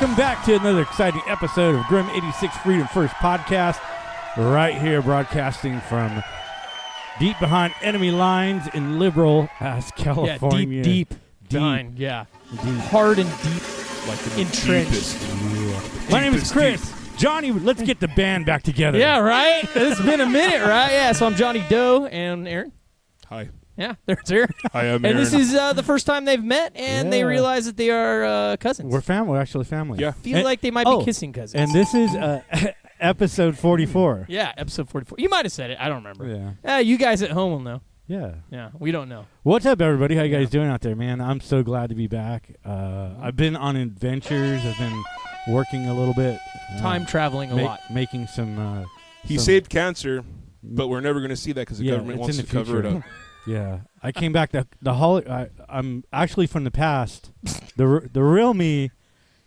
Welcome back to another exciting episode of Grim 86 Freedom First Podcast. Right here broadcasting from deep behind enemy lines in liberal-ass California. Yeah, deep behind, yeah. Deep. Hard and deep, like entrenched. Yeah. My name is Chris. Johnny, let's get the band back together. Yeah, right? It's been a minute, right? Yeah, so I'm Johnny Doe and Aaron. Hi. Yeah, there's Aaron. Hi, I'm Aaron. And this is the first time they've met, and they realize that they are cousins. We're family. We're actually family. Yeah. Feel like they might be kissing cousins. And this is episode 44. Yeah, episode 44. You might have said it. I don't remember. Yeah. You guys at home will know. Yeah. Yeah, we don't know. What's up, everybody? How you guys doing out there, man? I'm so glad to be back. I've been on adventures. I've been working a little bit. Time traveling a lot. Making some... he saved cancer, but we're never going to see that because the government wants to cover it up. Yeah. I came back I'm actually from the past. The real me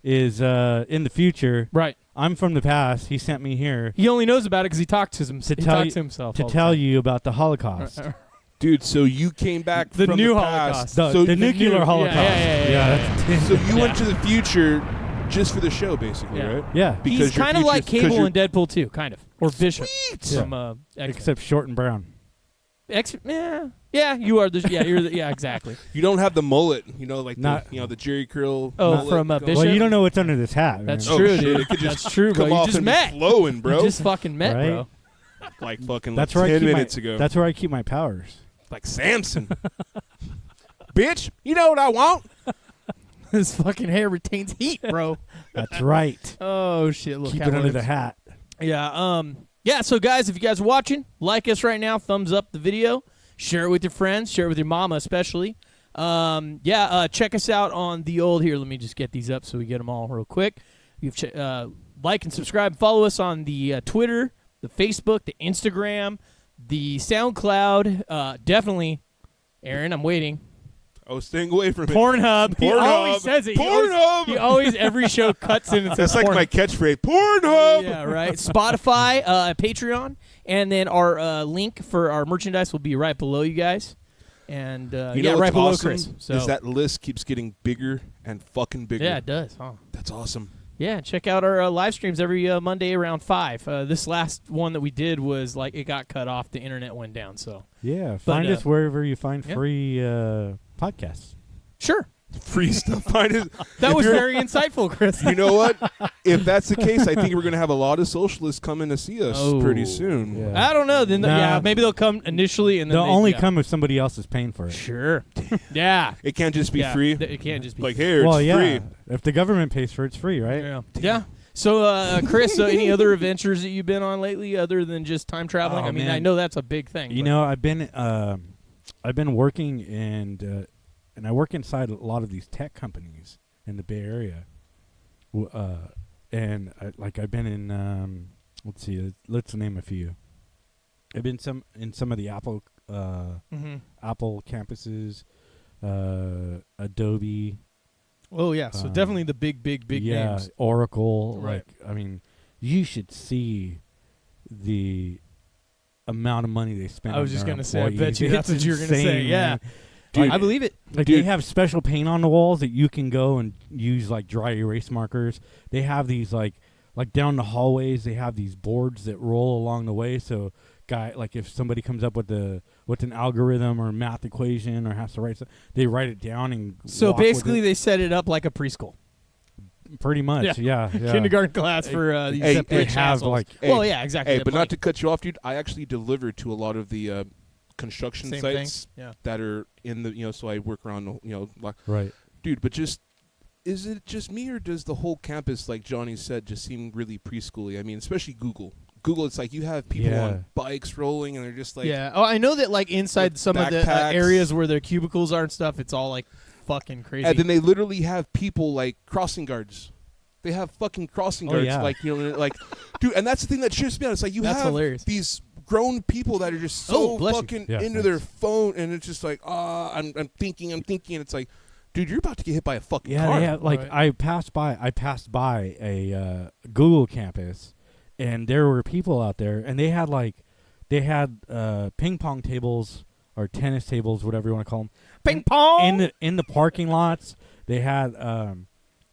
is in the future. Right. I'm from the past. He sent me here. He only knows about it because he talks to himself. To tell you about the Holocaust. Dude, so you came back the from new the Holocaust. past. The nuclear Holocaust. Yeah. So you went to the future just for the show, basically, right? Yeah. He's kind of like Cable in Deadpool 2, kind of. Or Bishop from except short and brown. Yeah, you are. Yeah, exactly. You don't have the mullet, like the Jerry curl. Oh, from Bishop. Well, you don't know what's under this hat. That's man. true, dude. That's true, bro. You just met. Flowing, bro. You just fucking met, right? bro. Like fucking that's 10 minutes ago. That's where I keep my powers. Like Samson. Bitch, you know what I want? His fucking hair retains heat, bro. That's right. Oh shit! Look, keep it under the hat. Yeah. Yeah. So guys, if you guys are watching, like us right now, thumbs up the video, share it with your friends, share it with your mama especially. Check us out on the old here. Let me just get these up so we get them all real quick. You've like and subscribe, follow us on the Twitter, the Facebook, the Instagram, the SoundCloud. Definitely, Aaron. I'm waiting. I was staying away from it. Pornhub. He always says it. Pornhub. He always every show cuts in and says that's like my catchphrase. Pornhub. Yeah, right. Spotify, Patreon, and then our link for our merchandise will be right below you guys. And right below awesome Chris. So is that list keeps getting bigger and fucking bigger. Yeah, it does. Huh? That's awesome. Yeah, check out our live streams every Monday around 5. This last one that we did was like it got cut off. The internet went down. So yeah, find us wherever you find free podcasts. Sure. Free stuff. That was very insightful, Chris. You know what? If that's the case, I think we're going to have a lot of socialists coming to see us pretty soon. Yeah. I don't know. Then maybe they'll come initially, and then they'll only come if somebody else is paying for it. Sure. Yeah. It can't just be free. It can't just be like here. It's free. If the government pays for it, it's free, right? Yeah. Yeah. So, Chris, any other adventures that you've been on lately, other than just time traveling? Oh, I mean, man. I know that's a big thing. You know, I've been working and I work inside a lot of these tech companies in the Bay Area. And I've been in let's name a few. I've been in some of the Apple Apple campuses, Adobe. Oh yeah, so definitely the big names. Oracle. Right. You should see the amount of money they spend. I was on just their gonna say, I employees. bet you that's what you're gonna say. Insane, Yeah. man. Dude, I believe it. They have special paint on the walls that you can go and use like dry erase markers. They have these like down the hallways. They have these boards that roll along the way. So, if somebody comes up with an algorithm or math equation or has to write something, they write it down and. So basically, they set it up like a preschool. Pretty much, yeah. Kindergarten class for these they have exactly. Hey, but not to cut you off, dude. I actually deliver to a lot of the construction sites that are in the so I work around right, dude. But is it just me or does the whole campus, like Johnny said, just seem really preschooly? I mean, especially Google, it's like you have people on bikes rolling and they're just like I know that like inside some backpacks. of the areas where their cubicles are and stuff, it's all like fucking crazy. And then they literally have people like crossing guards. They have fucking crossing guards, dude. And that's the thing that trips me out. It's like you have hilarious. These grown people that are just so fucking into their phone, and it's just like, I'm thinking. It's like, dude, you're about to get hit by a fucking car. Yeah, I passed by a Google campus, and there were people out there, and they had ping pong tables or tennis tables, whatever you want to call them. Ping pong in the parking lots. They had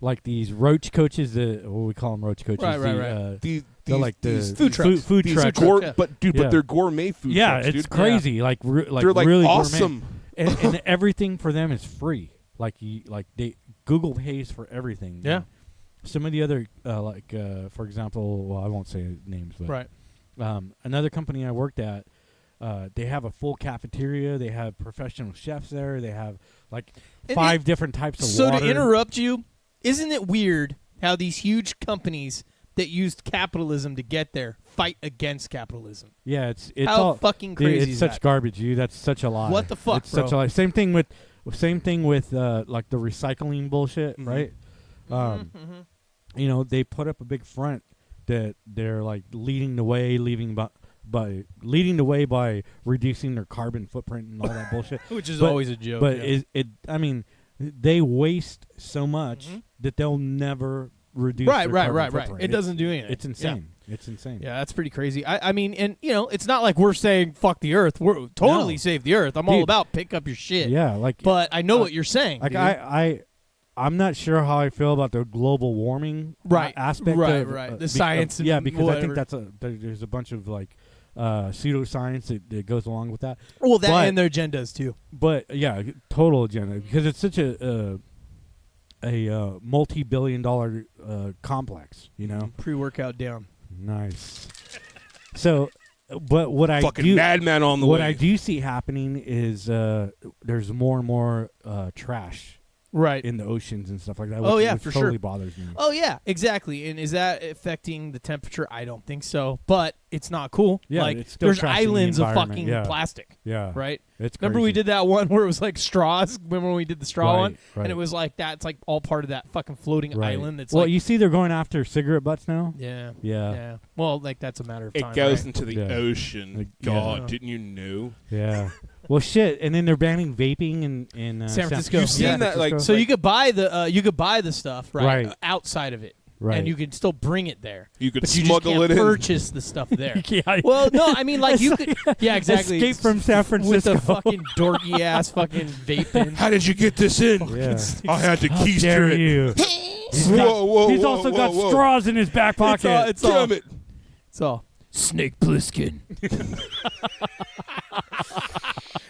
like these roach coaches. What we call them, roach coaches. Right. They're like the food trucks. Food these trucks. but they're gourmet food trucks. Yeah, it's crazy. Yeah. Like they're like really awesome. and everything for them is free. Google pays for everything. Yeah. Some of the other for example, well, I won't say names, but right. Another company I worked at, they have a full cafeteria. They have professional chefs there. They have like 5 different types of water. So to interrupt you, isn't it weird how these huge companies that used capitalism to get there fight against capitalism? Yeah, it's how all fucking crazy. It's is such that? garbage, dude. That's such a lie. What the fuck, It's bro? such a lie. Same thing with like the recycling bullshit, right? You know, they put up a big front that they're like leading the way by reducing their carbon footprint and all that bullshit, Which is always a joke. But I mean, they waste so much that they'll never reduce their carbon footprint. It doesn't do anything. It's insane. Yeah. It's insane. Yeah, that's pretty crazy. I mean, and you know, it's not like we're saying fuck the earth. We're totally save the earth. I'm all about pick up your shit. Yeah, but I know what you're saying. Like dude. I'm not sure how I feel about the global warming aspect. Right. The science. Because whatever. I think there's a bunch of like pseudoscience that goes along with that. Well, that and their agendas too. But yeah, total agenda, because it's such a multi-billion-dollar complex. You know, pre-workout down. Nice. So, but what I fucking madman on the way. What I do see happening is there's more and more trash. Right. In the oceans and stuff like that. Oh, which, yeah, which for totally sure. bothers me. Oh, yeah, exactly. And is that affecting the temperature? I don't think so. But it's not cool. Yeah, like, it's still there's trashing islands the of environment. fucking plastic. Yeah. Right? It's Remember we crazy. did that one where it was like straws? Remember when we did the straw one? Right. And it was like, that's like all part of that fucking floating island. That's well, like, you see they're going after cigarette butts now? Yeah. Well, like, that's a matter of time. It goes right? into the ocean. Like, God, didn't you know? Yeah. Well, shit, and then they're banning vaping in San Francisco. You've seen that, like, so you could buy the stuff outside of it, and you could still bring it there. You could but smuggle you just it can't in. Purchase the stuff there. Yeah. Well, no, I mean like you could. Yeah, exactly. Escape from San Francisco with the fucking dorky ass fucking vaping. How did you get this in? Yeah. I had to How keister dare it. you? He's also got straws in his back pocket. Damn it! It's all Snake Plissken.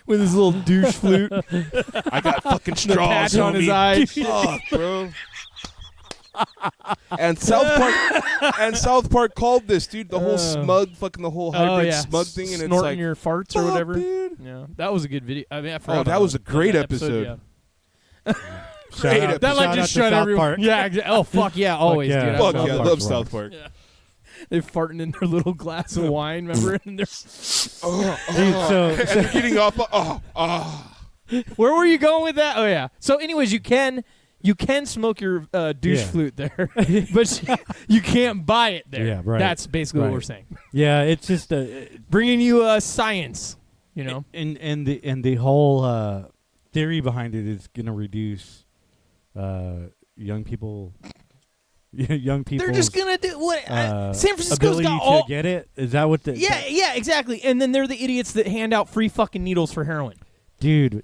With his little douche flute. I got fucking straws patch on his eye. Fuck, bro. And South Park called this, dude, the whole smug, fucking the whole hybrid smug thing, and snorting it's like your farts or whatever. Dude. Yeah, that was a good video. I mean, I forgot that was a great episode. Yeah. Great episode. That like just shut everyone. Yeah. Oh fuck yeah, always, dude. Fuck yeah, I love South Park. Yeah. They're farting in their little glass of wine, remember? And they're Dude, and they're getting off. Where were you going with that? Oh yeah. So, anyways, you can smoke your douche flute there, but you can't buy it there. Yeah, right. That's basically what we're saying. Yeah, it's just bringing you science, you know, and the whole theory behind it is going to reduce young people. Young people. They're just gonna do what San Francisco's ability got all. To get it. Is that what the? Yeah, exactly. And then they're the idiots that hand out free fucking needles for heroin. Dude,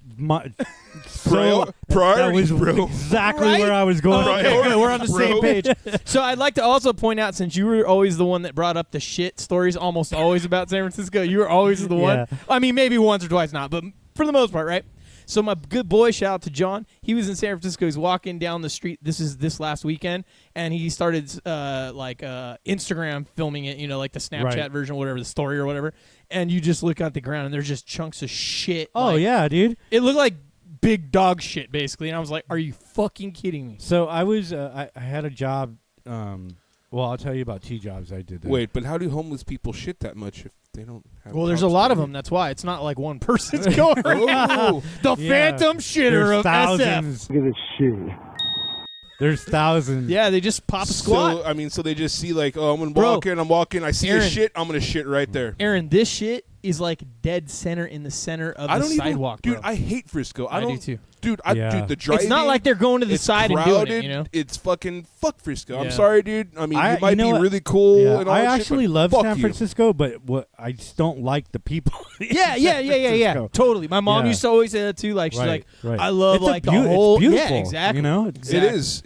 priorities, bro. Exactly where I was going. Okay, good. We're on the same page. So I'd like to also point out, since you were always the one that brought up the shit stories, almost always about San Francisco, you were always the one. I mean, maybe once or twice not, but for the most part, right? So my good boy, shout out to John. He was in San Francisco. He's walking down the street. This last weekend, and he started Instagram filming it. You know, like the Snapchat version, or whatever, the story or whatever. And you just look at the ground, and there's just chunks of shit. Oh yeah, dude. It looked like big dog shit, basically. And I was like, "Are you fucking kidding me?" So I was, I had a job. Well, I'll tell you about 2 jobs I did. Wait, but how do homeless people shit that much if they don't have? Well, there's a lot of them. That's why it's not like one person's going. The phantom shitter of thousands. SF. Look at this shit. There's thousands. Yeah, they just pop a squat. So they just see like, oh, I'm walking, I see a shit, I'm gonna shit right there. Aaron, this shit is like dead center in the center of the sidewalk. Dude, I hate Frisco. I do too. Dude, dude, the driving. It's not like they're going to the side crowded, and doing it. It's fucking fuck Frisco. Yeah. I'm sorry, dude. I mean, you might be what? really cool. Yeah, and all I that actually shit, but love fuck San you. Francisco, but I just don't like the people. Yeah. Totally. My mom Yeah. used to always say that too. Like she's Right, like, right. I love It's like the it's whole. beautiful, Yeah, exactly. You know, Exactly.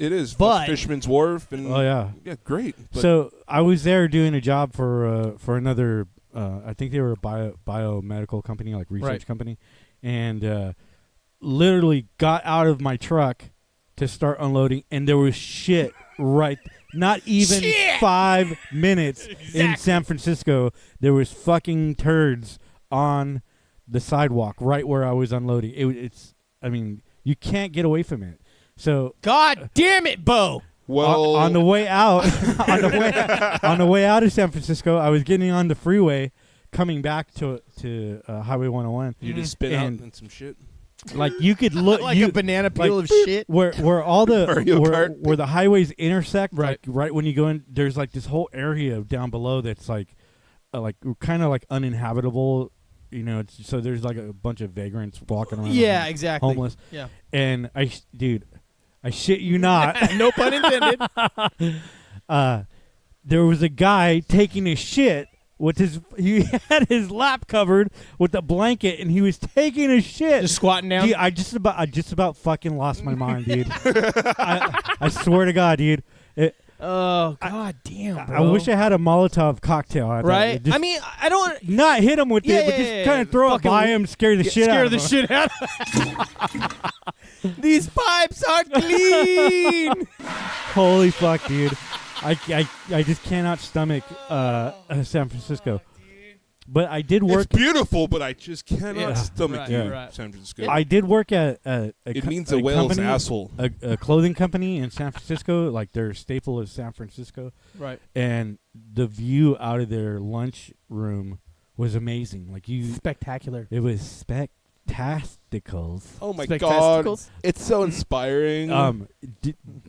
It is. But- Fisherman's Wharf and yeah. great. But So I was there doing a job for another. I think they were a biomedical company, like research Right. company, and literally got out of my truck to start unloading, and there was shit right. Not even 5 minutes in San Francisco, there was fucking turds on the sidewalk right where I was unloading. It's. I mean, you can't get away from it. So God damn it, Bo. well, on the way out, on the way out of San Francisco, I was getting on the freeway, coming back to Highway 101. you just spin out and- and some shit. Like you could look Like a banana peel of shit. where all the Mario Kart. where the highways intersect, Right. like right when you go in, there's like this whole area down below that's like kind of like uninhabitable. You know, so there's like a bunch of vagrants walking around. Yeah, like, exactly. homeless. Yeah. And I shit you not. No pun intended. There was a guy taking a shit with he had his lap covered with a blanket, and he was taking a shit. Just squatting down. Dude, I just about fucking lost my mind, dude. I swear to God, dude. Oh God damn, bro. I wish I had a Molotov cocktail. I thought. Right? Just I mean, I don't not hit him with Yeah, it, but yeah, just yeah, kind yeah. of throw it Fucking by him, scare the shit out of him. shit out of These pipes are clean. Holy fuck, dude. I just cannot stomach San Francisco. But I did work. It's beautiful, but I just cannot Yeah. stomach Right, you, right. San Francisco. I did work at it means a whale's company, asshole. a clothing company in San Francisco. Like their staple is San Francisco, Right. and the view out of their lunch room was amazing. Like Spectacular. it was spectasticals. Oh my god, Spectasticals? it's so inspiring.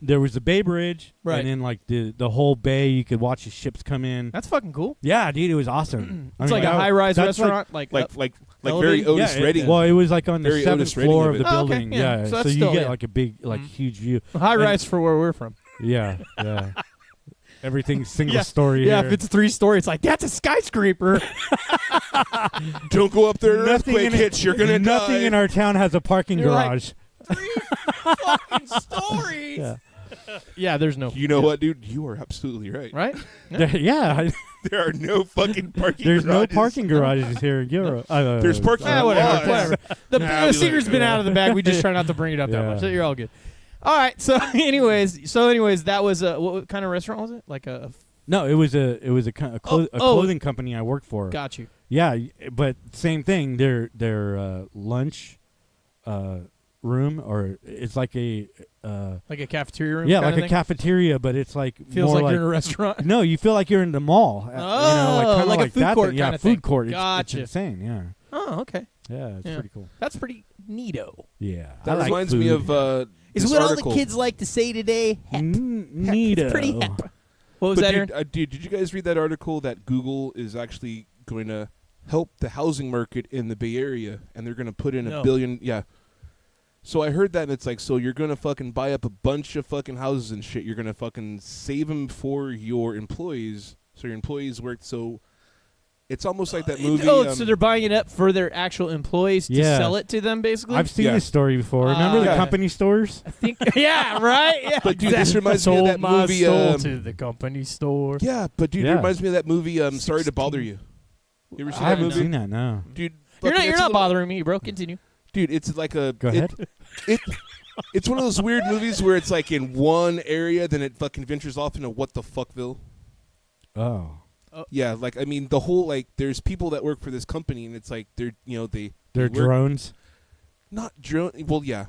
There was a Bay Bridge, Right. and then like the whole bay, you could watch the ships come in. That's fucking cool. Yeah, dude, it was awesome. It's like a high-rise that's restaurant, like like very elevated? Otis yeah, Redding. Well, it was like on the Very 7th Otis Redding floor of of the it. Oh, okay, building. yeah. Yeah, So that's you still, get yeah. like a big, like huge view. high-rise for where we're from. Yeah, yeah. Everything's single Yeah. story. Yeah, here. if it's 3-story, it's like that's a skyscraper. Don't go up there. An Nothing earthquake in hits. You're gonna nothing die. in our town has a parking You're like- garage. 3 fucking stories. Yeah. Yeah, there's no. You know what, dude? You are absolutely right. Right? Yeah, There are no fucking parking. there's no garages. parking garages here in Europe. There's parking. Whatever. lots. Whatever. The Nah, we secret's like- been out of the bag. We just try not to bring it up that Yeah. much. So you're all good. All right. So, anyways, that was what kind of restaurant was it? Like a. No, it was a clothing company I worked for. Got you. Yeah, but same thing. Their lunch room, or it's like a Like a cafeteria room. yeah, kinda like a thing? cafeteria, but it's like Feels more like you're in a restaurant. no, you feel like you're in the mall. Oh, you know, like kind of like a food that court thing. Yeah, kinda food thing. court. It's Gotcha. insane. Yeah, Oh, okay. yeah, it's Yeah. pretty cool. That's pretty neato. Yeah, That I like reminds me food. of Is this what article. all the kids like to say today. Neato. It's pretty hep. What was But that, dude, Aaron? dude, did you guys read that article that Google is actually going to help the housing market in the Bay Area, and they're going to put in No. $1 billion? Yeah. So I heard that, and it's like, so you're going to fucking buy up a bunch of fucking houses and shit. You're going to fucking save them for your employees, so your employees work. So it's almost like that movie. So they're buying it up for their actual employees to Yeah. sell it to them, basically. I've seen Yeah. this story before. Remember the Yeah. company stores? I think. Yeah. Right. Yeah. But, dude, this reminds me of Sold that my movie, soul to the company store. yeah, but dude, Yeah. it reminds me of that movie. Sorry to bother you. You ever seen I that haven't movie, seen that. No. dude? You're fucking- not. You're it's a not little- bothering me, bro. Continue. Dude, it's like a. Go ahead. It's one of those weird movies where it's like in one area, then it fucking ventures off into what the fuckville. Oh, Yeah, like I mean, the whole like, there's people that work for this company, and it's like they're they're work- drones. not drone. Well, yeah,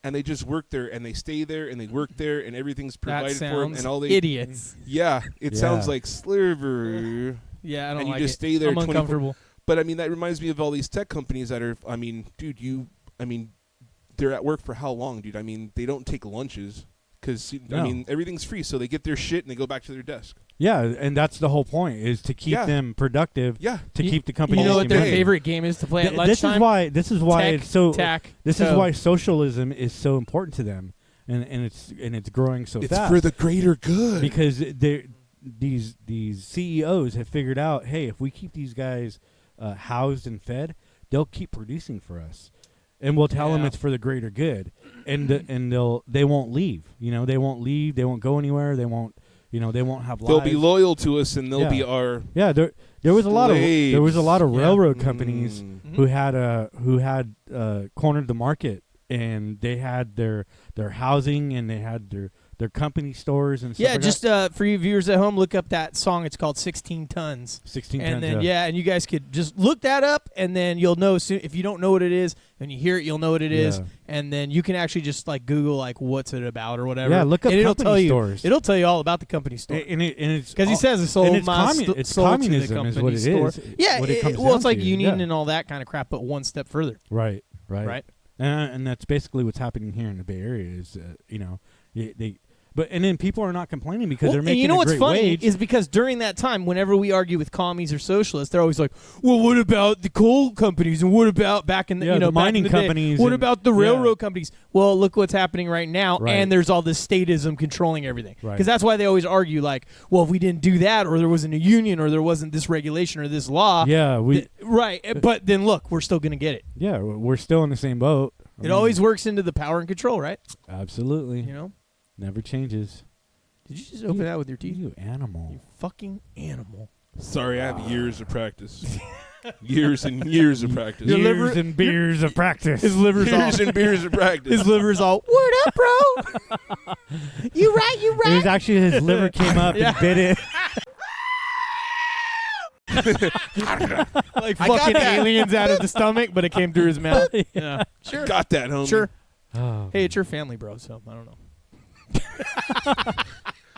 and they just work there, and they stay there, and they work there, and everything's That provided for them, sounds and all they. idiots. Yeah, it Yeah. sounds like slavery. Yeah, I don't And you like just it. stay there I'm 24 uncomfortable. But I mean, that reminds me of all these tech companies that are. I mean, dude, they're at work for how long, dude? I mean, they don't take lunches because I No. mean everything's free, so they get their shit and they go back to their desk. Yeah, and that's the whole point, is to keep them productive. Yeah. To keep the company. You know what their Hey. favorite game is to play at This lunchtime? is why Tech, it's so. tack, This toe. is why socialism is so important to them, and it's growing so It's fast. for the greater good. Because these CEOs have figured out, hey, if we keep these guys housed and fed, they'll keep producing for us, and we'll tell them it's for the greater good, and they won't leave. They won't leave. They won't go anywhere. They won't. They won't have lives. They'll be loyal to us, and they'll Yeah. be our There was a lot of Yeah. railroad companies Mhm. who had cornered the market, and they had their housing, and they had their company stores and stuff. Yeah, like just that. for you viewers at home, look up that song. It's called 16 Tons. 16 And tons. then, and you guys could just look that up, and then you'll know soon. If you don't know what it is, when you hear it, you'll know what it is. Yeah. And then you can actually just Google what's it about or whatever. Yeah, look up and it'll company tell you, stores. It'll tell you all about the company store. And it's Because he says it's sold and it's it's sold to the communism company is what it store. is. Yeah, what it comes well, down it's like to. union Yeah. and all that kind of crap, but one step further. Right. Right. And that's basically what's happening here in the Bay Area. Is and then people are not complaining because they're making and you know a what's great funny wage. is because during that time, whenever we argue with commies or socialists, they're always like, "Well, what about the coal companies? And what about back in the the back mining in the day? companies What and- about the railroad companies?" Well, look what's happening right now, Right. and there's all this statism controlling everything. Right. Because that's why they always argue, well, if we didn't do that, or there wasn't a union, or there wasn't this regulation or this law, right? But then look, we're still gonna get it. Yeah, we're still in the same boat. I It mean, always works into the power and control, right? absolutely Never changes. Did you just open that with your teeth? You animal. You fucking animal. Sorry, I have years of practice. Years and years of practice. Your Years liver- and beers of practice. His liver's all. Years and beers of practice. His liver's all. Word up, bro. You right. It was actually his liver came up Yeah. and bit it. Like I got fucking that. aliens out of the stomach, but it came through his mouth. Yeah. Sure. Got that, homie. Sure. Oh, Hey, it's your family, bro, so I don't know.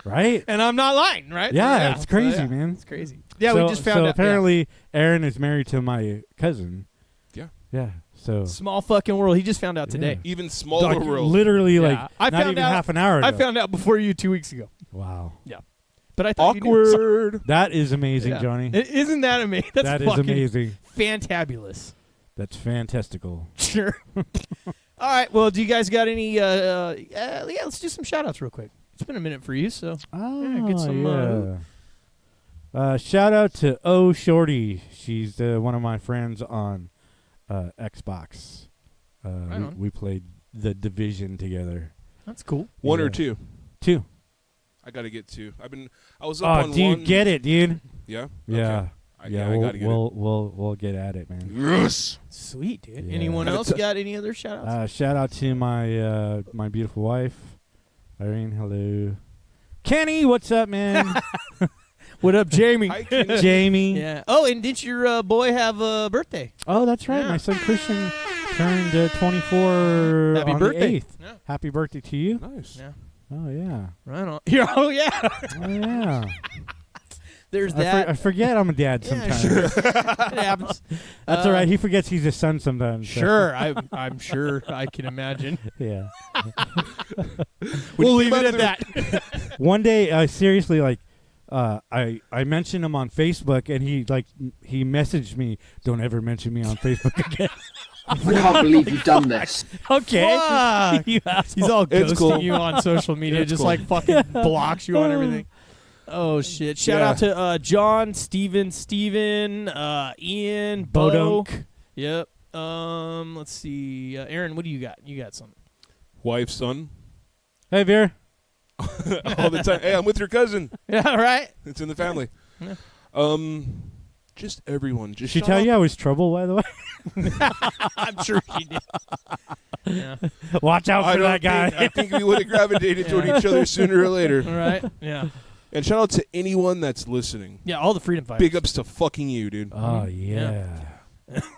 right? And I'm not lying, right? Yeah, it's crazy, yeah. man. It's crazy. Yeah, so, we just found so out. apparently, Aaron is married to my cousin. Yeah. Yeah. So Small fucking world. He just found out today. Even smaller like, world. literally, Yeah. I not found even out- half an hour ago. I found out before you 2 weeks ago. Wow. But I thought you knew. Awkward. That is amazing, Yeah. Johnny. Isn't that amazing? That's That is fucking amazing. fantabulous. That's fantastical. Sure. All right. Well, do you guys got any? Let's do some shout outs real quick. It's been a minute for you, so Oh, get some, shout out to O Shorty. She's one of my friends on Xbox. Right on. We played The Division together. that's cool. One or Yeah. two. 2. I gotta get two. I was up Oh, on dude, one. get it, dude. Yeah. Yeah. Okay. I gotta get it. We'll get at it, man. Yes. Sweet, dude. Yeah. Anyone else got any other shout outs? Shout out to my my beautiful wife, Irene. Hello, Kenny. What's up, man? What up, Jamie? Hi, Kenny. Jamie. Yeah. Oh, and did your boy have a birthday? Oh, that's right. Yeah. My son Christian turned 24 Happy on birthday. the 8th. Yeah. Happy birthday to you. Nice. Yeah. Oh yeah. Right on. Yeah. Oh yeah. Oh yeah. There's I that. forget I'm a dad Yeah, sometimes. sure. It happens. That's all right. He forgets he's a son sometimes. so- Sure. I'm sure. I can imagine. Yeah. We'll you leave came it out at of that. One day, seriously, I mentioned him on Facebook, and he messaged me, "Don't ever mention me on Facebook again." I can't believe you've done this. Okay. Fuck. You asshole. He's all It's ghosting cool. you on social media, It's just cool. like fucking blocks you on everything. Oh shit! Shout out to John, Steven, Ian, Bo. Bodunk. Yep. Let's see. Aaron, what do you got? You got something? Wife, son. Hey, Veer. All the time. Hey, I'm with your cousin. Yeah. Right. It's in the family. Yeah. Just everyone. Just She shut tell up. you I was trouble, by the way? I'm sure she did. Yeah. Watch out for that guy. I think we would have gravitated toward each other sooner or later. All right. Yeah. And shout out to anyone that's listening. Yeah. All the freedom fighters. Big ups to fucking you, dude. Oh, yeah.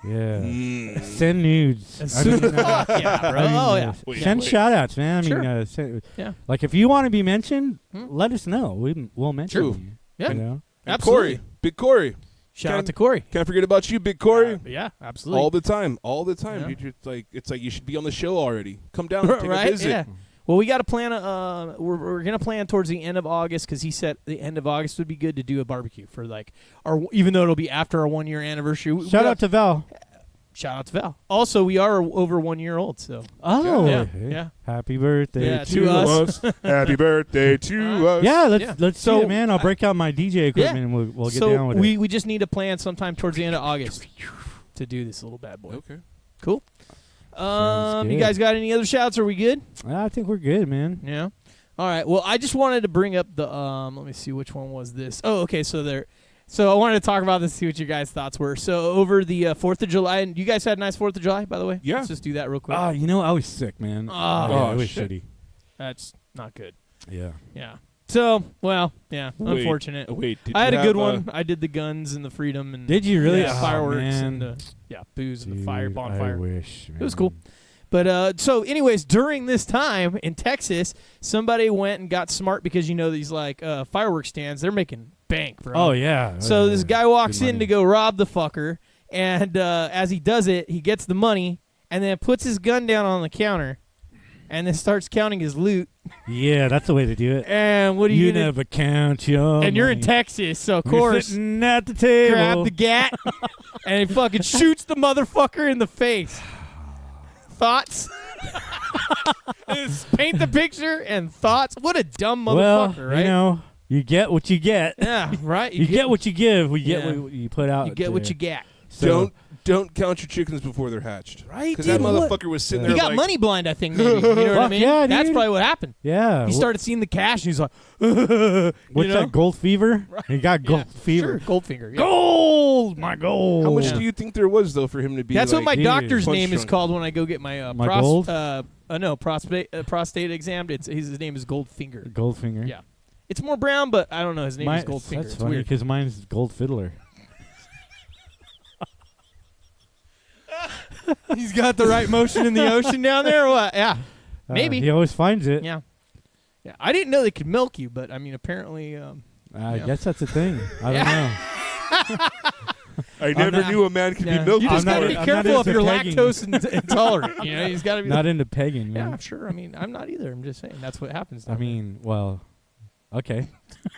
Yeah. Mm. Send nudes. As I soon mean, as yeah, bro. I mean, Oh yeah. Wait, send wait. shout outs, man. I Sure. mean, Yeah. like if you want to be mentioned, Hmm. let us know. We'll mention True. you. Yeah. You know? And Absolutely. Corey. Big Corey. Shout Can- out to Corey. Can't forget about you, Big Corey. Yeah. Absolutely. All the time. All the time. Yeah. Dude, it's like you should be on the show already. Come down and take Right? a visit. Yeah. Well, we got to plan. We're gonna plan towards the end of August because he said the end of August would be good to do a barbecue for like our. Even though it'll be after our 1 year anniversary. Shout out to Val. Shout out to Val. Also, we are over 1 year old, so. Oh, Yeah, hey. yeah. Happy birthday Yeah, to to us. us. Happy birthday to us. Yeah, let's Yeah. let's So, see it, man. I'll break out my DJ equipment and we'll get down with it. we just need to plan sometime towards the end of August to do this little bad boy. Okay. Cool. Sounds You good. guys got any other shouts? Are we good? I think we're good, man. Yeah. All right. Well, I just wanted to bring up the let me see which one was this. Oh, okay. So I wanted to talk about this, see what your guys' thoughts were. So over the 4th of July, and you guys had a nice 4th of July, by the way? Yeah. Let's just do that real quick. I was sick, man. Oh, it was shit. shitty. That's not good. Yeah. Yeah. So, well, yeah, Wait, unfortunate. Wait, did I had you a good have, one. I did the guns and the freedom and Did you really? yeah, Oh, fireworks man. and booze and the fire Dude, bonfire. I wish. It was cool. But so anyways, during this time in Texas, somebody went and got smart because these like fireworks stands, they're making bank, bro. Oh yeah. So this guy walks Good in money. to go rob the fucker, and as he does it, he gets the money and then puts his gun down on the counter and then starts counting his loot. Yeah, that's the way to do it. And what are you gonna never count your And you're in money. Texas, so of You're course sitting at the table. grab the gat and he fucking shoots the motherfucker in the face. Thoughts? Just paint the picture and thoughts. What a dumb motherfucker, well, right? you get what you get. Yeah, right. You get what you give. We get Yeah. what you put out. you get what there. you get. So, Don't count your chickens before they're hatched. Right, Because dude, that what? motherfucker was sitting He there got like, money blind, I think. Maybe. You know what I Fuck mean? yeah, That's dude. probably what happened. Yeah. He started seeing the cash and he's like, What's that? Gold fever? He got gold fever. Sure, Goldfinger. Yeah. Gold, my gold. How much Yeah. do you think there was, though, for him to be That's like, what my dude, doctor's punch name is drunk? called when I go get my, My gold? prostate exam. His name is Goldfinger. Goldfinger. Yeah. It's more brown, but I don't know. His name is Goldfinger. That's It's funny weird. because mine's Gold Fiddler. He's got the right motion in the ocean down there or what? Yeah. Maybe. He always finds it. Yeah. Yeah. I didn't know they could milk you, but I mean, apparently. I Yeah. guess that's a thing. I don't know. I never not- knew a man could Yeah. be milked. You just I'm got to not- be I'm not careful if into you're pegging. lactose intolerant. You know, he's got to be. Not into pegging, man. Yeah, sure. I mean, I'm not either. I'm just saying that's what happens. I down there. mean, well, okay.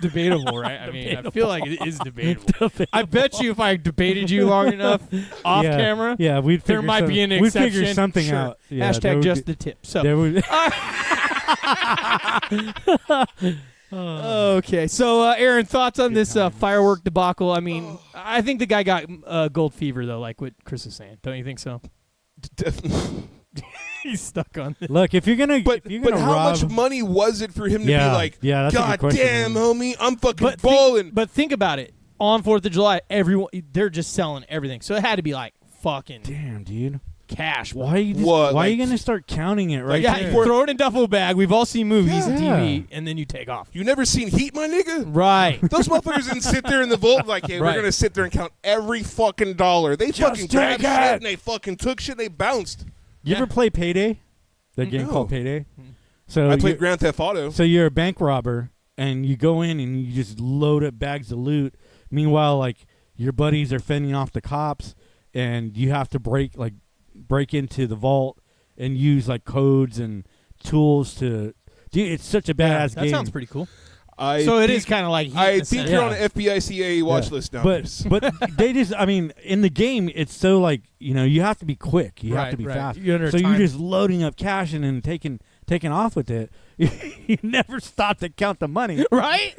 debatable, right? I mean, I feel like it is debatable. I bet you if I debated you long enough off Yeah. camera, Yeah, we'd there figure might be an We'd exception. figure something Sure. out. Yeah, there Hashtag would just be- the tip. So There would. okay, so Aaron, thoughts on this firework debacle? I mean, I think the guy got gold fever though, like what Chris is saying. Don't you think so? Definitely. He's stuck on this. Look, if you're gonna, But if you're but gonna how rob, much money was it for him to Yeah, be like, yeah, that's a good God question, damn, man. homie, I'm fucking But balling. but think about it. On 4th of July, everyone they're just selling everything, so it had to be like fucking damn, dude. cash. bro. Why are you just, What, why are you like- gonna start counting it right yeah, there? you throw it in a duffel bag. We've all seen movies, Yeah. TV, and then you take off. You never seen Heat, my nigga? Right. Those motherfuckers didn't sit there in the vault like, hey, Right. we're gonna sit there and count every fucking dollar. They fucking grabbed take shit it. and they fucking took shit and they bounced. You Yeah. ever play Payday? The game No. called Payday. Mm. So I played you- Grand Theft Auto. So you're a bank robber, and you go in and you just load up bags of loot. Meanwhile, like your buddies are fending off the cops, and you have to break into the vault and use like codes and tools to. Dude, it's such a badass that game. sounds pretty cool. I So it think- is kind of like Heat in I a think sense. you're Yeah. on an FBI-CIA watch Yeah. list now. But they just, I mean, in the game, it's so like you have to be quick. You have to be fast. You're under So time. you're just loading up cash and then taking off with it. You never stop to count the money. right.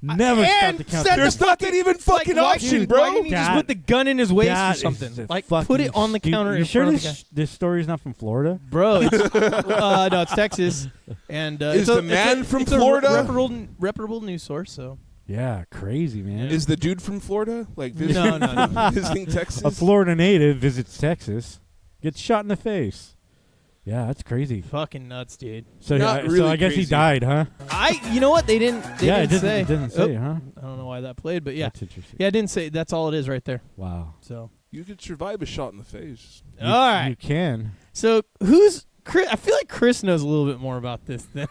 Never stop And to count. set the There's not that even fucking why, option, dude, bro. Why didn't he just That- put the gun in his waist or That is something? a Like put fucking it on the stupid- counter You in sure front of the guy. this story's not from Florida? Bro, it's, no, it's Texas, and Is the man from it's Florida? A reputable news source. So Yeah, crazy, man. Is the dude from Florida like visiting, no. visiting Texas? A Florida native visits Texas, gets shot in the face. Yeah, that's crazy. fucking nuts, dude. So, Not so really I guess he crazy. died, huh? You know what? They didn't. They Yeah, didn't say. it doesn't say, huh? I don't know why that played, but yeah, That's interesting. yeah, it didn't say. That's all it is right there. Wow. So You could survive a shot in the face. You, all right. You can. So who's Chris? I feel like Chris knows a little bit more about this than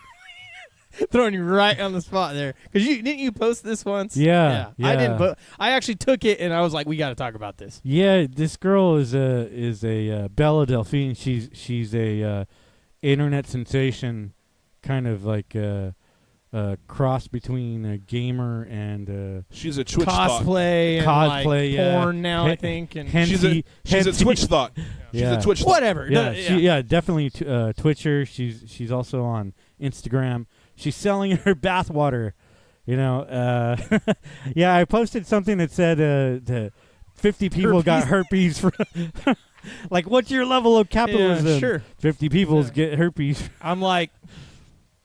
throwing you right on the spot there. Because didn't you post this once? Yeah, I didn't. yeah. But I actually took it and I was like, we got to talk about this. Yeah, this girl is a Bella Delphine. She's a internet sensation kind of like a cross between a gamer and she's a Twitch thought. cosplay and Cosplay, like yeah. porn now. I think and She's a Twitch thought. She's Yeah. a Twitch thought. whatever. Yeah, definitely Twitcher. She's also on Instagram. She's selling her bathwater. You know, yeah. I posted something that said that 50 people got herpes from. Like, what's your level of capitalism? Yeah, sure. 50 people get herpes. I'm like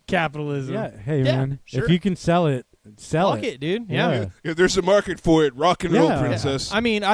capitalism. Yeah, hey Yeah, man, sure. if you can sell it, sell Fuck it, dude. Yeah. Yeah. If there's a market for it, rock and roll, Yeah. princess. I mean,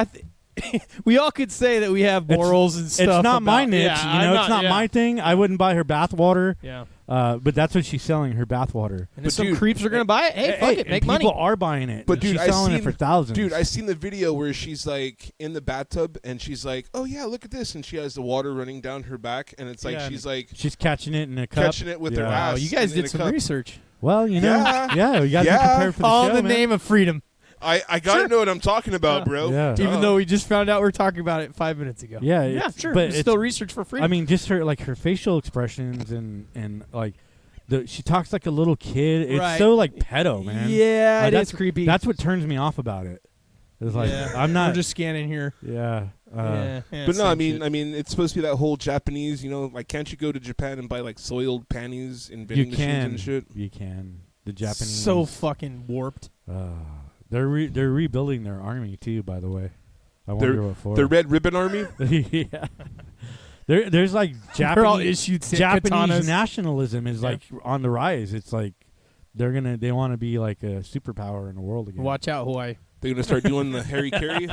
we all could say that we have morals and stuff. It's not my about- niche, Yeah, you know. I'm It's not yeah. my thing. I wouldn't buy her bathwater. Yeah. But that's what she's selling, her bathwater. And But if some dude, creeps are gonna buy it, hey, fuck it, make and money. People are buying it. But dude, she's I selling seen it for thousands. Dude, I seen the video where she's like in the bathtub and she's like, "Oh yeah, look at this," and she has the water running down her back, and it's like Yeah, she's like she's catching it in a cup. catching it with her Yeah. ass. Oh, you guys in did a some cup. research. Well, you know, Yeah. we got to Yeah. be prepared for the All show, in the man. name of freedom. I gotta know what I'm talking about, bro. Yeah. Even though we just found out we're talking about it 5 minutes ago. Yeah, Yeah, it's- sure. but It's it's- still research for freedom. I mean, just her facial expressions and like she talks like a little kid. It's Right. so like pedo, man. yeah, it that's is creepy. That's what turns me off about it. It's like yeah. I'm not We're just scanning here. Yeah. Yeah, But no, I same mean, shit. it's supposed to be that whole Japanese, you know, like, can't you go to Japan and buy like soiled panties and vending You machines can. and shit? You can. The Japanese. so fucking warped. They're rebuilding their army too. By the way, I wonder what for. The Red Ribbon Army. Yeah. There's like They're all Japanese issued Japanese katanas. nationalism is Yeah. like on the rise. It's like they want to be like a superpower in the world again. Watch out, Hawaii. They're gonna start doing the Harry Carey.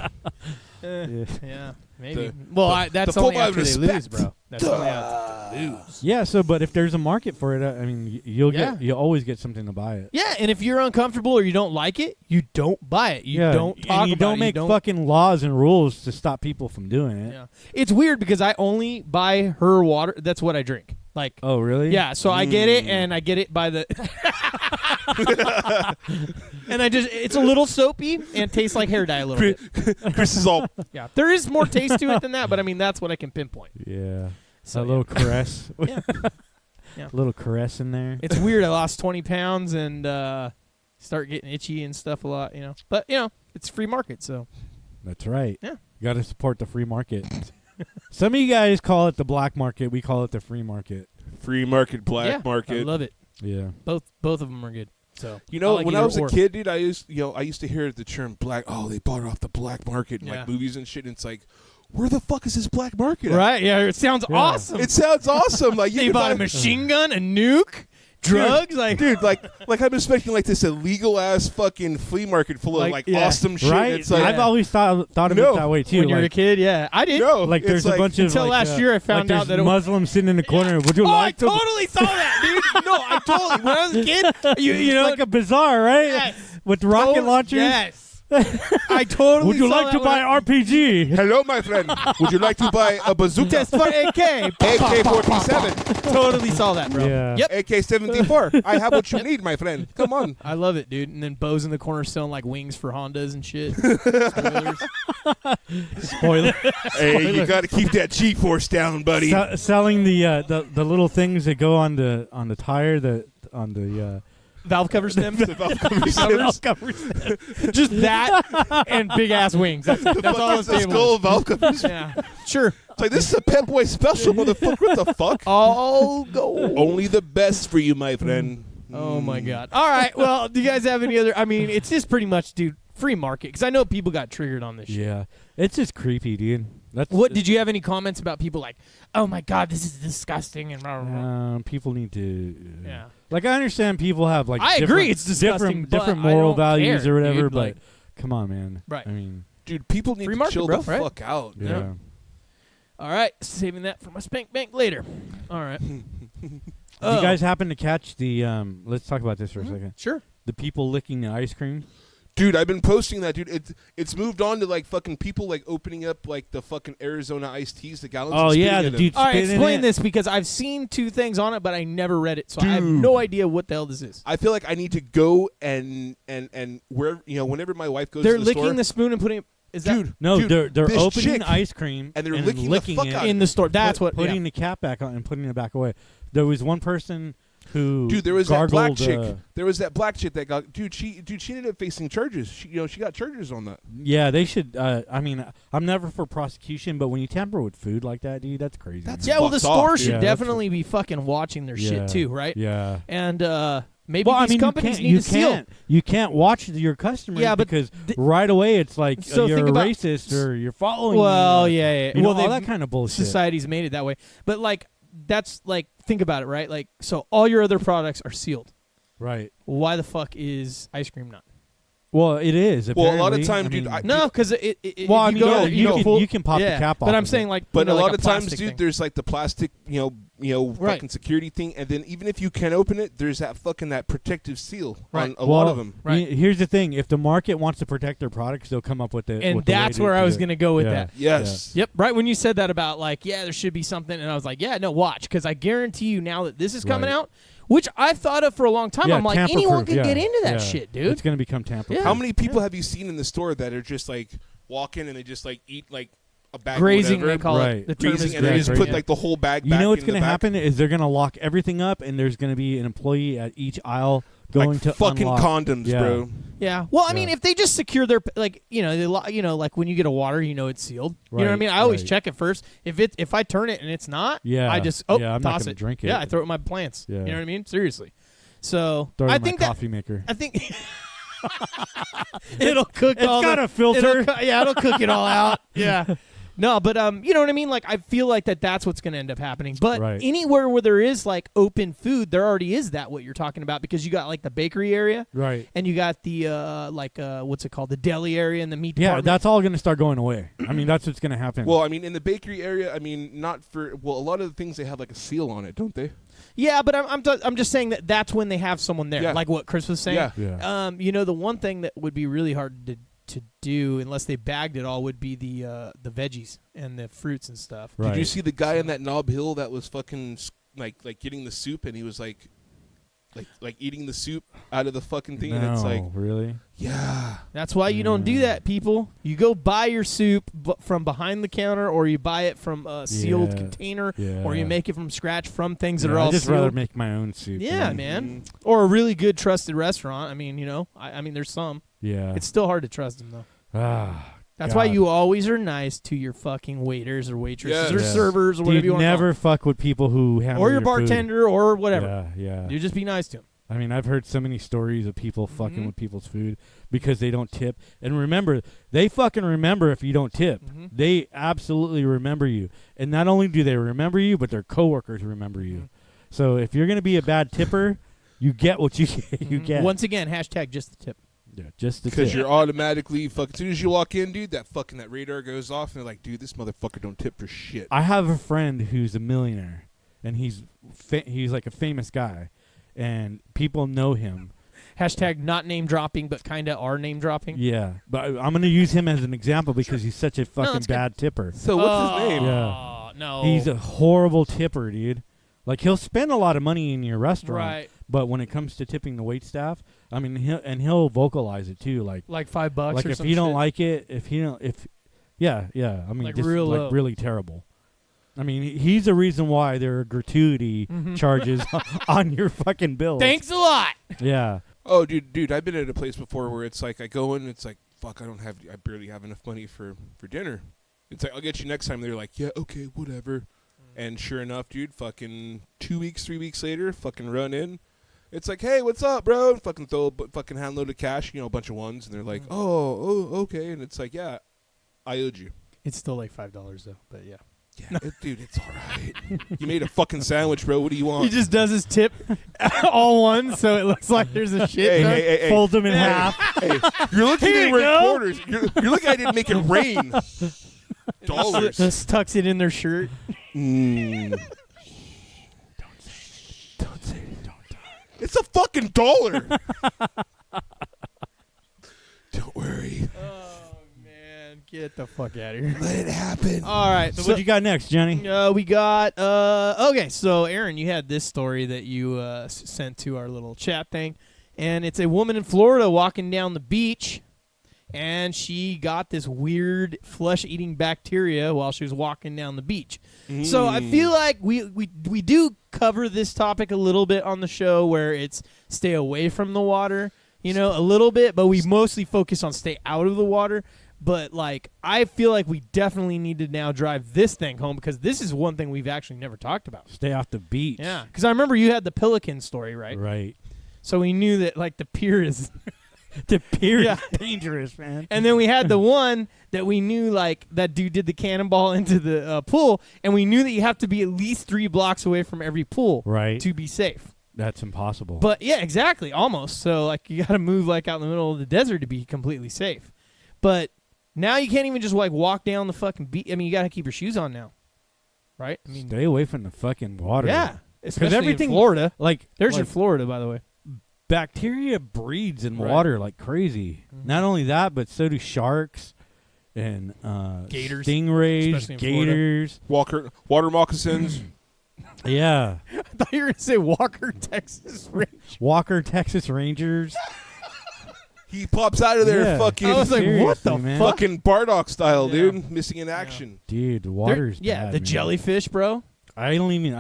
Yeah, maybe. The- That's the only full after they respect. lose, bro. That's only after they lose. Yeah. So, but if there's a market for it, I mean, you'll Yeah. get you always get something to buy it. Yeah, and if you're uncomfortable or you don't like it, you don't buy it. You Yeah, don't talk and you about don't it. make you don't fucking laws and rules to stop people from doing it. Yeah. It's weird because I only buy her water. That's what I drink. Like, Oh, really? yeah, so I get it, and I get it by the. And it's a little soapy and tastes like hair dye a little bit. Chris is all. Yeah, there is more taste to it than that, but I mean, that's what I can pinpoint. Yeah. So, A little caress. Yeah. Yeah. Little caress in there. It's weird. I lost 20 pounds and start getting itchy and stuff a lot, you know. But, you know, it's free market, so. That's right. Yeah. You got to support the free market. Some of you guys call it the black market. We call it the free market. Free market, black Yeah, market. I love it. Yeah. Both of them are good. So You know, like when I either was a or. kid, dude, I used to hear the term black. Oh, they bought it off the black market in Yeah. like movies and shit. And it's like, where the fuck is this black market at? Right? Yeah, it sounds Yeah. awesome. It sounds awesome. Like you They can bought buy a machine gun, a nuke, drugs. Like, dude, like I'm expecting like this illegal ass fucking flea market full of like yeah. awesome shit. Right? It's like I've always thought of No. it that way too. when you're a Like, kid, yeah, I did. no, like it's there's a bunch of Until like, last year I found like out that there's it was- Muslims sitting in the corner. Would you Oh, I like to totally saw that, dude. No, I totally. When I was a kid, you know, like a bazaar, right? yes. With rocket Totally- launchers. Yes. I totally. Would you saw like that to when buy I- RPG? hello, my friend. Would you like to buy a bazooka? Test for AK. AK-47, Totally saw that, bro. Yeah. Yep. AK-74. I have what you need, my friend. Come on. I love it, dude. And then Bo's in the corner selling like wings for Hondas and shit. Spoilers. Spoiler. Hey, you got to keep that G-force down, buddy. Selling the little things that go on the tire on the Valve cover stems. Valve cover stems. Just that and big ass wings. That's all It's it's a skull valve covers. Yeah. Sure. It's like, this is a Pep Boy special, motherfucker. What the fuck? All go. Only the best for you, my friend. Oh my god. All right. Well, do you guys have any other? I mean, it's just pretty much, dude, free market. Because I know people got triggered on this shit. Yeah. It's just creepy, dude. What did you have any comments about people like, oh my god, this is disgusting and blah, blah, blah. People need to. Yeah. Like I understand people have like. I agree, it's disgusting, but different I moral don't values care, or whatever. dude, But like- come on, man. Right. I mean, Dude, people need Free to market, chill bro, the right? fuck out. yeah. All right, saving that for my spank bank later. All right. You guys happen to catch the? Let's talk about this for a second. Sure. The people licking the ice cream. Dude, I've been posting that, dude. It's moved on to like fucking people like opening up like the fucking Arizona iced teas, the gallons. Oh and yeah, spitting the in them. dude. All right, spitting explain it. this because I've seen 2 things on it, but I never read it, so I have Dude. no idea what the hell this is. I feel like I need to go and where whenever my wife goes They're to the licking store, the spoon and putting it. Is dude. that No, dude, they're this opening chick, ice cream and they're licking the fuck out of in the store? That's put- what. putting Yeah. the cap back on and putting it back away. There was one person. who Dude, there was that black gargled, chick. There was that black chick that got she ended up facing charges. She got charges on that. Yeah, they should. I mean, I'm never for prosecution, but when you tamper with food like that, dude, that's crazy. That's Yeah, well, the fucked off, store dude. should Yeah, definitely be fucking watching their shit too, right? Yeah. And maybe Well, I these mean, companies need to seal. you can't watch your customers Yeah, but because right away it's like So you're think a about- racist or you're following. Well, me or, yeah. you know, Well, all they've- that kind of bullshit. Society's made it that way. But like that's like think about it, right? Like so all your other products are sealed. Right. Why the fuck is ice cream not? Well, it is. Well, a lot of apparently. time, I dude, mean, No, because it well, I if mean, you go no, there, you can pop the cap off. But I'm of saying it. like But you know, a like lot of times, plastic dude, thing. there's like the plastic, Right. fucking security thing, and then even if you can't open it, there's that protective seal Right. on a lot of them. Right. Here's the thing: if the market wants to protect their products, they'll come up with it. And that's where I was going to go with that. Yes. Yep, right when you said that about like, yeah, there should be something, and I was like, yeah, no, watch, because I guarantee you now that this is coming Right. out, which I've thought of for a long time. Yeah, I'm like, tamper-proof, anyone can yeah, get into that yeah. shit, dude. It's going to become tamper. Yeah. How many people have you seen in the store that are just like walk in and they just like eat like a bag Grazing, of whatever, they call Right. it. The term grazing, is and they just grazing. put like the whole bag. You back know what's in going the to back. happen is they're going to lock everything up, and there's going to be an employee at each aisle going like to fucking unlock. condoms, Yeah. bro. Yeah. Well, I mean, Yeah. if they just secure their like, like when you get a water, it's sealed. You know what I Right, mean? I always right. check it first. If I turn it and it's not, Yeah. I just Yeah, I'm not toss gonna it. drink it. Yeah, I throw it in my plants. Yeah. You know what I mean? Seriously. So Throw it I in think my that coffee maker. I think it'll cook. It's all got the, a filter. it'll cook it all out. Yeah. No, but you know what I mean? Like I feel like that's what's going to end up happening. But Right. anywhere where there is like open food, there already is that what you're talking about because you got like the bakery area Right. and you got the what's it called? The deli area and the meat Yeah, department. that's all going to start going away. I mean, that's what's going to happen. Well, I mean, in the bakery area, I mean, not for a lot of the things they have like a seal on it, don't they? Yeah, but I'm just saying that's when they have someone there. Yeah. Like what Chris was saying. Yeah. yeah. The one thing that would be really hard to do unless they bagged it all would be the veggies and the fruits and stuff. Right. Did you see the guy in that Knob Hill that was fucking like getting the soup and he was like eating the soup out of the fucking thing and it's like really? yeah. That's why you don't do that, people. You go buy your soup from behind the counter, or you buy it from a sealed Yeah. container, Yeah. or you make it from scratch from things that Yeah, are all I'd just sealed. rather make my own soup. Yeah, man. Or a really good trusted restaurant. I mean, I mean, there's some. Yeah. It's still hard to trust them though. That's God. why you always are nice to your fucking waiters or waitresses Yes. or Yeah. servers or Dude, whatever you want to never fuck with people who handle or your food. bartender or whatever. Yeah, yeah. You just be nice to them. I mean, I've heard so many stories of people fucking Mhm. with people's food because they don't tip. And remember, they fucking remember if you don't tip. Mhm. They absolutely remember you. And not only do they remember you, but their coworkers remember you. Mhm. So if you're going to be a bad tipper, you get what you Mhm. get. Once again, hashtag just the tip. Yeah, just the Because tip. you're automatically fucking. As soon as you walk in, dude, that radar goes off, and they're like, "Dude, this motherfucker don't tip for shit." I have a friend who's a millionaire, and he's like a famous guy, and people know him. Hashtag not name dropping, but kind of are name dropping. Yeah, but I'm going to use him as an example because he's such a fucking that's good. bad tipper. So what's his name? Oh, no. He's a horrible tipper, dude. Like he'll spend a lot of money in your restaurant, right. but when it comes to tipping the wait staff, I mean, he'll vocalize it too. Like Like $5 like or if some he don't shit. like it, yeah. I mean, Like just real like low. really terrible. I mean, he's the reason why there are gratuity Mhm. charges on your fucking bills. Thanks a lot. Yeah. Oh, dude, I've been at a place before where it's like I go in, and it's like, fuck, I barely have enough money for dinner. It's like, I'll get you next time. They're like, yeah, okay, whatever. And sure enough, dude, fucking 2 weeks, 3 weeks later, fucking run in. It's like, hey, what's up, bro? And fucking throw a fucking handload of cash, a bunch of ones. And they're like, oh, okay. And it's like, yeah, I owed you. It's still like $5 though, but yeah. Yeah, dude, it's all right. You made a fucking sandwich, bro. What do you want? He just does his tip all one, so it looks like there's a shit. Hey, ton. hey, hey, hey. Folds them in half. Hey, you're looking Here at you it go. quarters. You're looking at it make it rain. Dollars. Just tucks it in their shirt. Don't say it. It's a fucking dollar. Don't worry. Oh man, get the fuck out of here. Let it happen. All right, So what you got next, Johnny? we got okay. So Aaron, you had this story that you sent to our little chat thing, and it's a woman in Florida walking down the beach, and she got this weird flesh-eating bacteria while she was walking down the beach. So I feel like we do cover this topic a little bit on the show, where it's stay away from the water, you know, a little bit, but we mostly focus on stay out of the water. But, like, I feel like we definitely need to now drive this thing home, because this is one thing we've actually never talked about. Stay off the beach. Yeah, because I remember you had the pelican story, right? Right. So we knew that, like, the pier is The pier Yeah. is dangerous, man. and then we had the one that we knew, like, that dude did the cannonball into the pool, and we knew that you have to be at least 3 blocks away from every pool Right. to be safe. That's impossible. But, yeah, exactly, almost. So, like, you got to move, like, out in the middle of the desert to be completely safe. But now you can't even just, like, walk down the fucking beach. I mean, you got to keep your shoes on now, right? I mean, stay away from the fucking water. yeah, especially everything- in Florida. Like, There's like your Florida, by the way. bacteria breeds in Right. water like crazy. Not only that, but so do sharks and Gators, stingrays, especially in Florida. gators. Water moccasins. Yeah. I thought you were going to say Walker, Texas Ranger. Walker, Texas Rangers. He pops out of there Yeah. fucking I was like, what the Seriously, man. fuck? fucking Bardock style, Yeah. dude. Missing in action. Dude, the water's Yeah, bad, the man. jellyfish, bro. I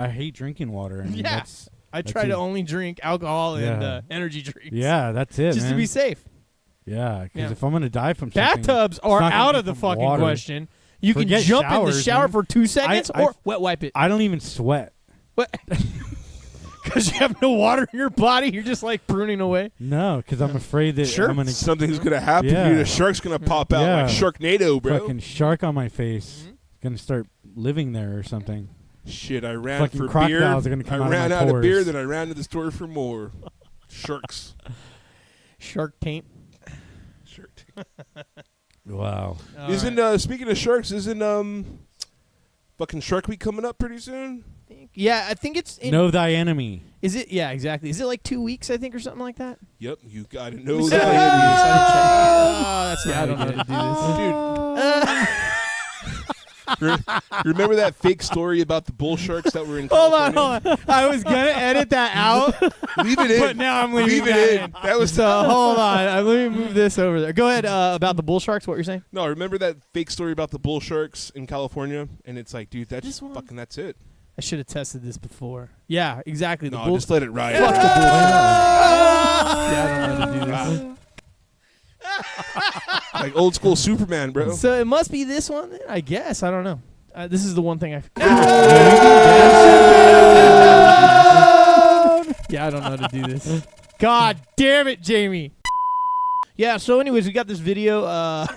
hate drinking water. I mean, Yeah. that's, I That's try to it. only drink alcohol and Yeah. energy drinks. yeah, that's it, Just man. to be safe. Yeah, because Yeah. if I'm gonna die from something, Bathtubs it's are not gonna out be of the from fucking water. question. You can Forget jump in the showers, shower man. for 2 seconds I- or wet wipe it. I don't even sweat. What? Because you have no water in your body, you're just like pruning away. No, because I'm afraid that Sure. I'm gonna Something's gonna happen, Yeah. dude. A shark's gonna pop out Yeah. like Sharknado, bro. fucking shark on my face. Gonna start living there or something. Shit, I ran Fucking for beer. crocodiles are gonna come I out of ran my out of beer, pores. then I ran to the store for more. Sharks. Shark taint. Shark. Wow. Isn't speaking of sharks, isn't fucking Shark Week coming up pretty soon? Yeah, I think it's. Know thy enemy. Is it? Yeah, exactly. Is it like 2 weeks, I think, or something like that? Yep, you gotta know Oh, that. that's I don't know how to do this. Remember that fake story about the bull sharks that were in Hold California? on. I was going to edit that out, Leave it in. but now I'm leaving Leave that it in. in. That was So hold on. Let me move this over there. Go ahead about the bull sharks, what you're saying? No, remember that fake story about the bull sharks in California? And it's like, dude, that's This one? fucking, that's it. I should have tested this before. Yeah, exactly. The No, bull. just let it ride. Fuck the bro. bull. Yeah, I don't know how to do this. Like old school Superman, bro. So it must be this one, then, I guess. I don't know. This is the one thing I. Yeah, I don't know how to do this. God damn it, Jamie. Yeah. So, anyways, we got this video.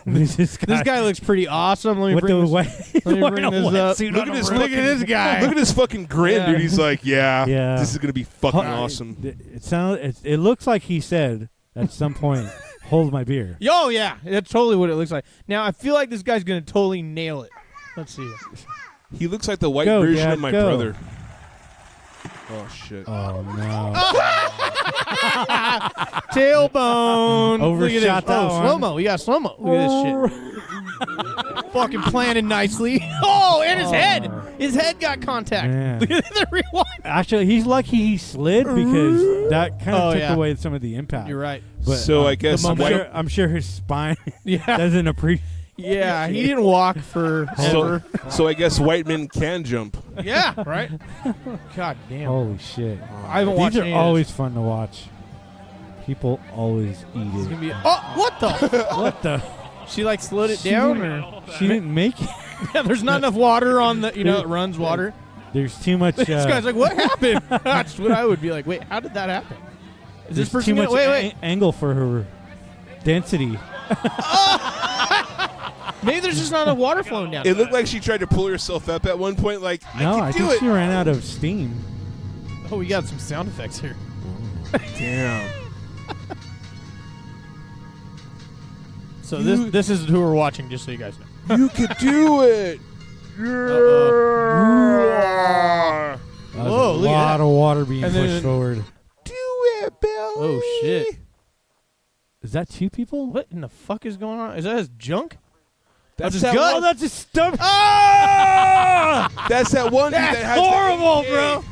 this This guy looks pretty awesome. Let me with bring the this, wet, let me bring this up. Look at this Look at this guy. Look at this fucking grin, Yeah. dude. He's like, yeah, Yeah. this is gonna be fucking Huh. awesome. It looks like he said at some point, "Hold my beer." Oh yeah, that's totally what it looks like. Now I feel like this guy's gonna totally nail it. Let's see. He looks like the white Go, version Dad, of my go. brother. Oh shit. Oh no! Tailbone. Look at Overshot this. that Oh, one. slow mo. We got slow mo. Look at this shit. Fucking planning nicely. Oh, and his head. His head got contact. Man. Look at the rewind. Actually, he's lucky he slid because that kind of Oh, took yeah. away some of the impact. You're right. But, So I guess I'm sure his spine Yeah. doesn't appreciate. Yeah. He didn't walk for ever. so I guess white men can jump. Yeah. Right. God damn. Holy shit! I haven't watched These any are of this. always fun to watch. People always eat It's it. gonna be. Oh, what the? What the? She like slowed it down, or She didn't make it. yeah? There's not enough water on the. It runs water. There's too much. This guy's like, what happened? That's what I would be like. Wait, how did that happen? Is this there's person too much gonna, wait? angle for her density. Maybe there's just not enough water flowing down. It looked like she tried to pull herself up at one point. Like, No, I I can do think it. she ran out of steam. Oh, we got some sound effects here. Damn. So this is who we're watching, just so you guys know. You could do it. That was Whoa, a look at lot that. of water being And pushed then- forward. Do it, Billy. Oh shit! Is that two people? What in the fuck is going on? Is that his junk? That's his that gut. one- Oh, that's his stomach. That's that one dude that has horrible, the bro.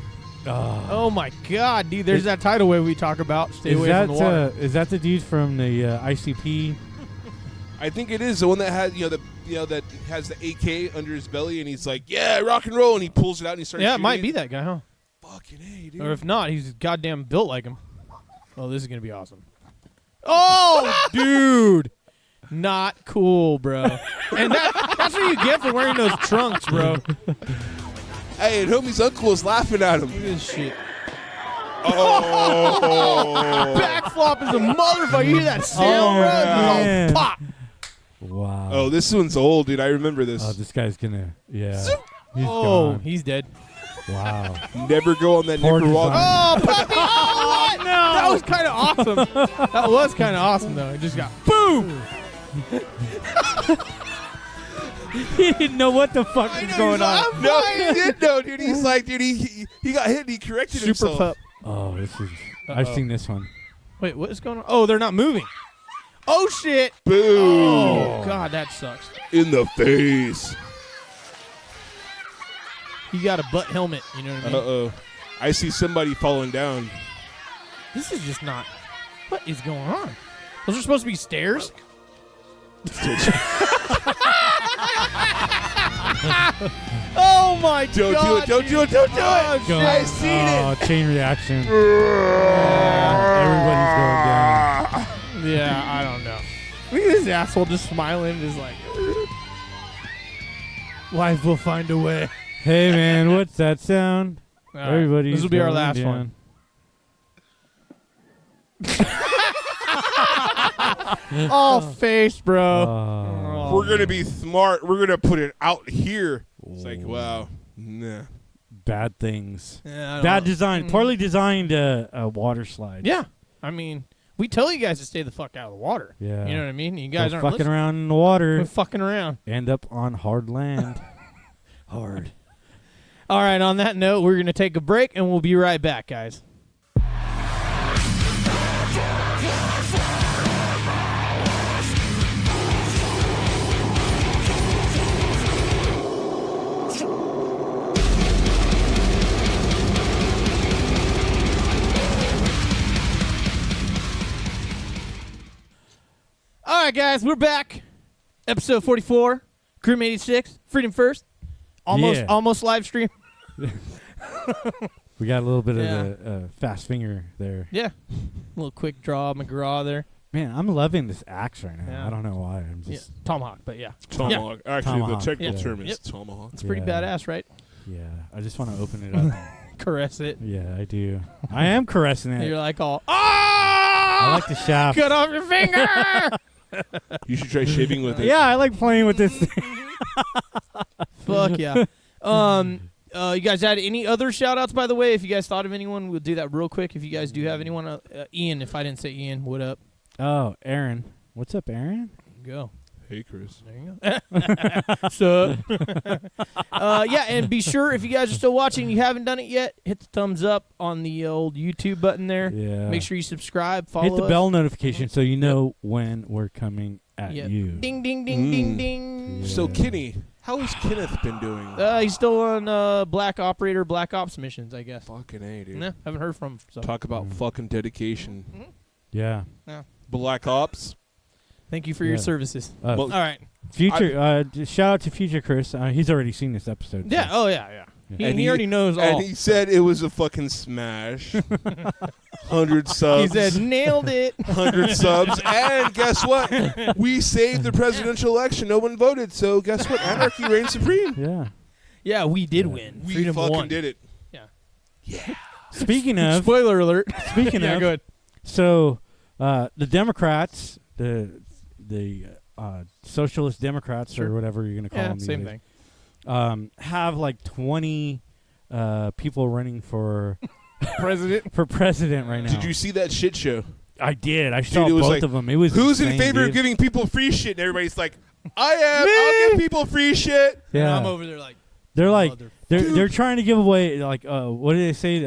Oh. Oh my god, dude! There's that tidal wave we talk about. Stay Is away that from the water. is that the dude from the ICP? I think it is the one that has that has the AK under his belly, and he's like, "Yeah, rock and roll," and he pulls it out and he starts. Yeah, it shooting might be that guy, huh? Fucking A, dude. Or if not, he's goddamn built like him. Oh, this is gonna be awesome. Oh, dude, not cool, bro. And that's what you get for wearing those trunks, bro. Hey, and homie's uncle is laughing at him. Look at this shit. Oh, Backflop is a motherfucker. You hear that sound, bro? man. It's all pop. Wow. Oh, this one's old, dude. I remember this. Oh, this guy's gonna. Yeah. He's Oh, gone. he's dead. Wow. Never go on that Poor Nicker walk. design. Oh, puppy! Oh, what? No. That was kind of awesome. That was kind of awesome, though. It just got boom. He didn't know what the fuck was going on. No, he did know, dude. He's like, dude, he got hit and he corrected Super himself. pup. Oh, this is. I've seen this one. Wait, what is going on? Oh, they're not moving. Oh, shit. Boom. Oh, God, that sucks. In the face. He got a butt helmet. You know what I mean? Uh-oh. I see somebody falling down. This is just not. What is going on? Those are supposed to be stairs? Oh, my Don't God. do it. Don't do it. Don't do Oh, it. shit. I seen it. Chain reaction. Everybody's going down. Yeah, I don't know. Look at this asshole just smiling, just like, life will find a way. Hey, man, what's that sound? All right, Everybody's this will be our going last down. one. Oh, face, bro. Oh. We're going to be smart. We're going to put it out here. It's like, wow. Nah. Bad things. Yeah, I don't Bad know. design. Poorly designed water slide. Yeah, I mean, we tell you guys to stay the fuck out of the water. Yeah. You know what I mean? You guys Go aren't fucking listening. around in the water. We're fucking around. End up on hard land. Hard. All right, on that note, we're going to take a break, and we'll be right back, guys. All right, guys, we're back. Episode 44, Crew 86, Freedom First. Almost live stream. We got a little bit Yeah. of a fast finger there. Yeah. A little quick draw, McGraw there. Man, I'm loving this axe right now. Yeah. I don't know why. I'm Yeah. just Tomahawk, but yeah. Tomahawk. Actually, Tomahawk. the technical Yeah. term is Yep. tomahawk. It's pretty Yeah. badass, right? yeah. I just want to open it up. Caress it. Yeah, I do. I am caressing it. You're like all, I like the shaft. cut off your finger! You should try shaving with it. Yeah, I like playing with this thing. Fuck yeah. You guys had any other shout-outs, by the way? If you guys thought of anyone, we'll do that real quick. If you guys do have anyone. Ian, if I didn't say Ian, what up? Oh, Aaron. What's up, Aaron? Go. Hey, Chris. There you go. So, yeah, and be sure if you guys are still watching, you haven't done it yet, hit the thumbs up on the old YouTube button there. Yeah. Make sure you subscribe, follow Hit the us. bell notification so you know when we're coming at Yep. you. Ding, ding, ding, ding, ding. Yeah. So, Kenny, how has Kenneth been doing? He's still on Black Ops missions, I guess. Fucking A, dude. Nah, haven't heard from him. So. Talk about fucking dedication. Yeah. Black Ops. Thank you for your Yeah. services. Well, All right. Future. Shout out to Future Chris. He's already seen this episode. Yeah. so- Oh, yeah. And He already knows all. And he said it was a fucking smash. 100 subs. He said, nailed it. 100 subs. And guess what? We saved the presidential election. No one voted. So guess what? Anarchy reigns supreme. Yeah. Yeah, we did win. We Freedom fucking won. did it. Speaking of. Spoiler alert. Speaking Yeah, of. go ahead. So, the Democrats, the Socialist Democrats Sure. or whatever you're gonna call Yeah, them, these same days, thing. have like 20 people running for President. for president right now. Did you see that shit show? I did. I saw it was both like, of them. It was Who's in insane, favor of dude. giving people free shit? And everybody's like, I am. I'll give people free shit. And Yeah, I'm over there like, they're like mother- they're trying to give away like what did they say?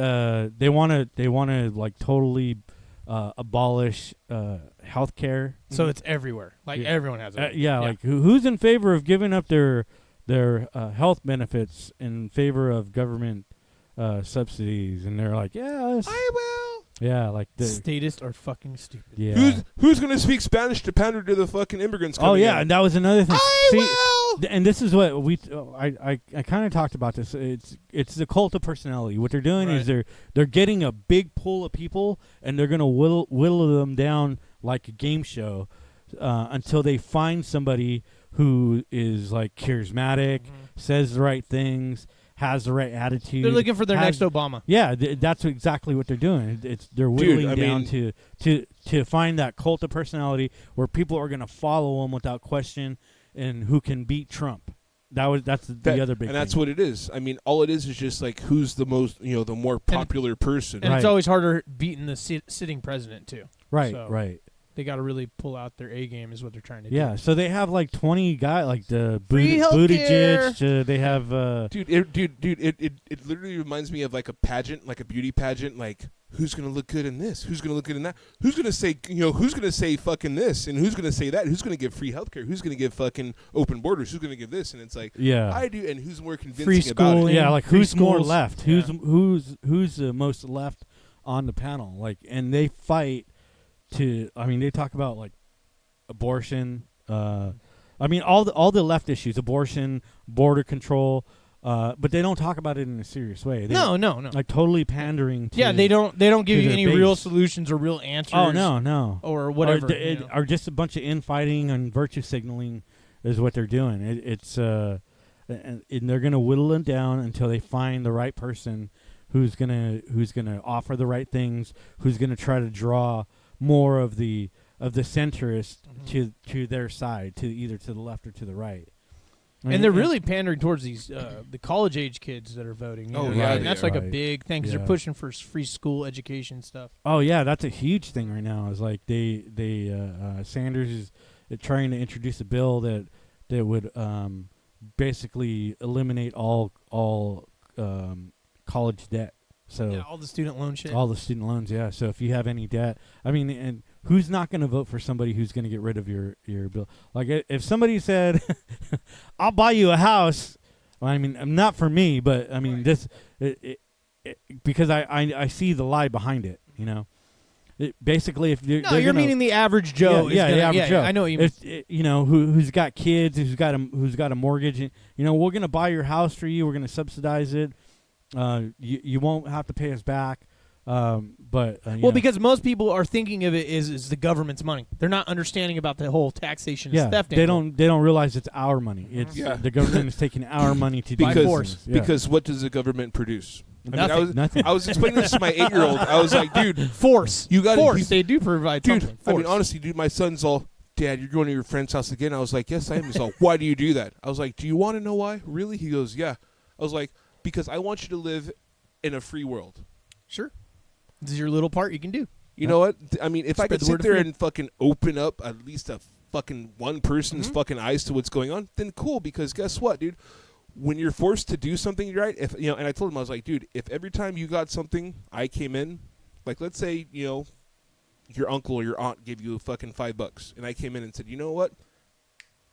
They want to like totally abolish healthcare. So it's everywhere. Like Yeah. everyone has it. Yeah, like who's in favor of giving up their health benefits in favor of government subsidies? And they're like, yeah, I will. Yeah, like the Statists are fucking stupid. yeah. Who's gonna speak Spanish to pander to the fucking immigrants? Oh coming yeah, in? and that was another thing. I See, will. and this is what I kind of talked about this. It's the cult of personality. What they're doing is they're getting a big pool of people and they're gonna whittle them down like a game show until they find somebody who is like charismatic, says the right things, has the right attitude. They're looking for their next Obama. Yeah, that's exactly what they're doing. They're whittling down to find that cult of personality where people are going to follow them without question, and who can beat Trump. That's the other big. And that's thing. what it is. I mean, all it is just like who's the most, the more popular person. And it's always harder beating the sitting president too. Right, so right. They got to really pull out their A game, is what they're trying to do. Yeah, so they have like 20 guys, like the Free healthcare. Buttigieg. They have It literally reminds me of like a pageant, like a beauty pageant. Like, who's gonna look good in this? Who's gonna look good in that? Who's gonna say, who's gonna say fucking this? And who's gonna say that? Who's gonna give free healthcare? Who's gonna give fucking open borders? Who's gonna give this? And it's like, I do. And who's more convincing free about it? schooling. Yeah, like free who's more schools. left? Yeah. Who's the most left on the panel? Like, and they fight to. I mean, they talk about like abortion. I mean, all the left issues: abortion, border control. But they don't talk about it in a serious way. No. Like totally pandering to. Yeah, they don't give you their any base. real solutions or real answers. Oh no. Or whatever. Or just a bunch of infighting and virtue signaling is what they're doing. And they're gonna whittle them down until they find the right person who's gonna offer the right things, who's gonna try to draw more of the centrist to their side, to either to the left or to the right. And they're really pandering towards these the college age kids that are voting. You Oh, know? yeah, And that's they like a are. big thing because they're pushing for free school education stuff. Oh yeah, that's a huge thing right now. Is like Sanders is trying to introduce a bill that would basically eliminate all college debt. So Yeah, all the student loan shit. all the student loans, yeah. So if you have any debt, I mean, and who's not going to vote for somebody who's going to get rid of your bill? Like if somebody said, "I'll buy you a house," well, I mean, not for me, but I mean this, because I see the lie behind it. You know, basically if you're you're meaning the average Joe. the average Joe. I know what you mean. If, who's got kids, who's got a mortgage, we're going to buy your house for you. We're going to subsidize it. You won't have to pay us back. Because most people are thinking of it as the government's money. They're not understanding about the whole taxation and theft. They don't realize it's our money. It's the government is taking our money to do force. things. Yeah. Because what does the government produce? Nothing. I was explaining this to my 8-year-old. I was like, dude, force. You got force. They do provide dude. something. I mean, Force. honestly, dude, my son's all, Dad, you're going to your friend's house again. I was like, yes, I am. He's all, why do you do that? I was like, do you want to know why? Really? He goes, yeah. I was like, because I want you to live in a free world. Sure. This is your little part you can do. You know what? I mean, if I Spread could the word sit there of freedom. and fucking open up at least a fucking one person's fucking eyes to what's going on, then cool. Because guess what, dude? When you're forced to do something, right? If and I told him, I was like, dude, if every time you got something, I came in, like let's say, your uncle or your aunt gave you fucking $5, and I came in and said, you know what?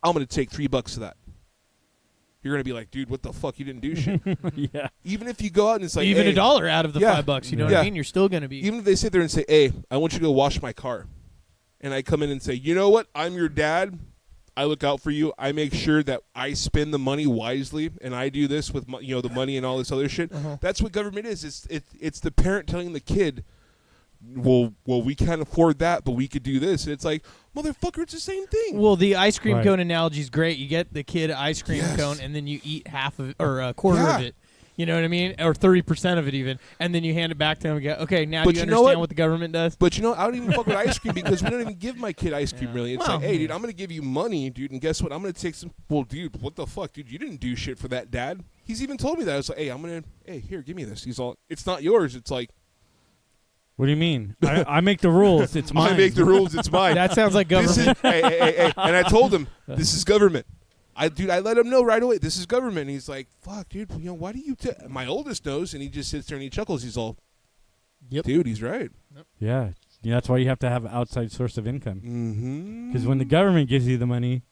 I'm gonna take $3 of that. You're gonna be like, dude, what the fuck? You didn't do shit. Yeah. Even if you go out and it's like, Even hey, $1 out of the yeah. $5, you know what I mean? You're still going to be. even if they sit there and say, hey, I want you to go wash my car, and I come in and say, you know what? I'm your dad. I look out for you. I make sure that I spend the money wisely, and I do this with the money and all this other shit. That's what government is. It's the parent telling the kid, well, we can't afford that, but we could do this. And it's like, motherfucker, it's the same thing. Well, the ice cream Right. cone analogy is great. You get the kid an ice cream cone, and then you eat half of it, or a quarter of it. You know what I mean? Or 30% of it even. And then you hand it back to them and go, okay, now But do you you know understand what? what the government does? But I don't even fuck with ice cream because we don't even give my kid ice cream, really. It's Well, like, hey, dude, I'm going to give you money, dude, and guess what? I'm going to take some. Well, dude, what the fuck, dude? You didn't do shit for that, Dad. He's even told me that. I was like, hey, here, give me this. He's all, it's not yours. It's like, What do you mean? I make the rules. It's mine. I make the rules. It's mine. That sounds like This government. is, hey. And I told him, this is government. I let him know right away, this is government. And he's like, fuck, dude, why do you my oldest knows, and he just sits there and he chuckles. He's all, Yep. dude, he's right. Yeah. That's why you have to have an outside source of income. Mm-hmm. Because when the government gives you the money,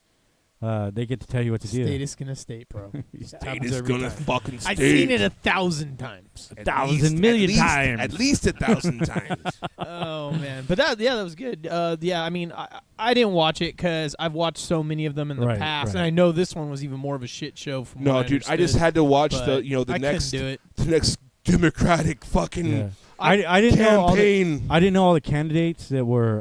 they get to tell you what to do. State is gonna state, bro. State is gonna fucking state. I've seen it 1,000 times. 1,000 million times. At least 1,000 times. Oh man, but that was good. Yeah, I mean, I didn't watch it because I've watched so many of them in the Right, past, right. and I know this one was even more of a shit show. From No, what dude, I understood, just had to watch but the I next couldn't do it. the next Democratic fucking Yeah. I didn't know all the, campaign. I didn't know all the candidates that were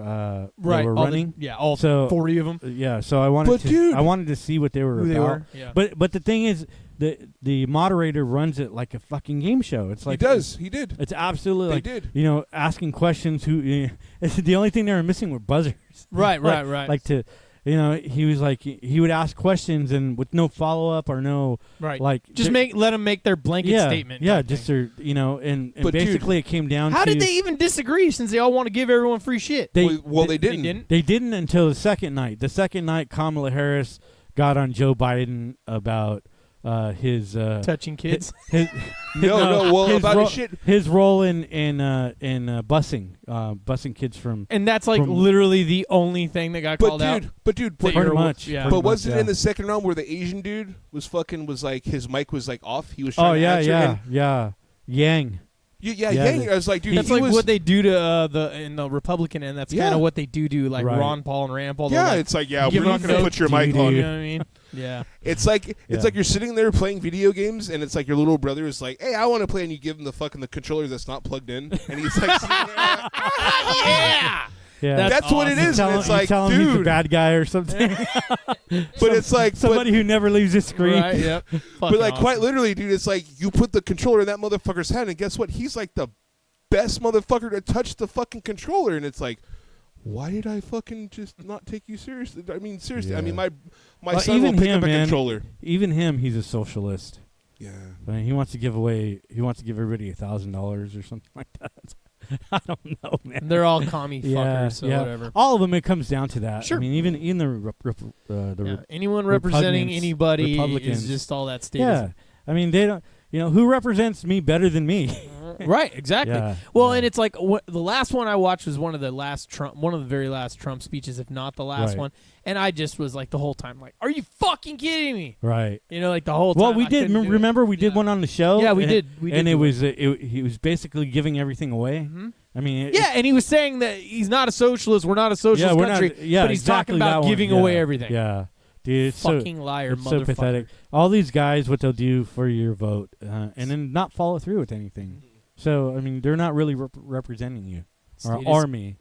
Right, all running. all So- 40 of them. Yeah, so I wanted But to dude- I wanted to see what they were Who about. they were? Yeah. But the thing is, the moderator runs it like a fucking game show. It's like He did. It's absolutely They like did. asking questions. The only thing they were missing were buzzers. Right, Like- right. Like to, he was like he would ask questions and with no follow up or no Right. like Just let them make their blanket statement. Yeah, type just thing. their and But dude, basically it came down How to did they even disagree? Since they all want to give everyone free shit. Well, they They didn't. didn't. They didn't until the second night. The second night, Kamala Harris got on Joe Biden about his Touching kids. his No, well, about his shit. his role in busing kids from And that's like From- literally the only thing that got called out. But dude, That pretty you're- much. yeah. pretty but was much, it in yeah. the second round where the Asian dude was like his mic was like off? He was Oh trying to yeah, answer. yeah, and yeah. Yang. Yeah, Yeah, Yang. I was like, dude, That's he like was, what they do to in the Republican end. That's kind Yeah. of what they do to like Right. Ron Paul and Rand Paul. They're Yeah, like, it's like, yeah, give we're not them going to no put your mic DVD. on. you know what I mean? Yeah. It's like Yeah. you're sitting there playing video games, and it's like your little brother is like, "Hey, I want to play," and you give him the controller that's not plugged in, and he's like, Yeah. Yeah. "That's what it awesome. is." Tell And him, it's you like, tell him he's the dude, bad guy or something. but it's like, Somebody who never leaves his screen. Right. Yep. but like quite literally, dude, it's like you put the controller in that motherfucker's hand, and guess what? He's like the best motherfucker to touch the fucking controller, and it's like, why did I fucking just not take you seriously? I mean, seriously. I Yeah. mean, my Well, son will even pick him, up a man. controller. Even him, he's a socialist. Yeah. I mean, he wants to give everybody $1,000 or something like that. I don't know, man. They're all commie Yeah, fuckers, so yeah. whatever. All of them, it comes down to that. Sure. I mean, even the Yeah. Anyone representing Repugnance, anybody Republicans. is just all that status. yeah. I mean, they don't. Who represents me better than me? Right, exactly. Yeah, Well, yeah. and it's like the last one I watched was one of the very last Trump speeches, if not the last Right. one. And I just was like the whole time, like, "Are you fucking kidding me?" Right. Like the whole time. Well, we I did. couldn't do it. Remember, we did Yeah. one on the show. Yeah, we and- did. We did and it do was he was basically giving everything away. Mhm. I mean, Yeah, and he was saying that he's not a socialist. We're not a socialist we're country. not. Yeah, but he's exactly talking about that one. giving Yeah, away everything. Yeah, dude, it's so Fucking liar, it's motherfucker. so pathetic. All these guys, what they'll do for your vote, and then not follow through with anything. So I mean, they're not really representing you. Our Statism. army,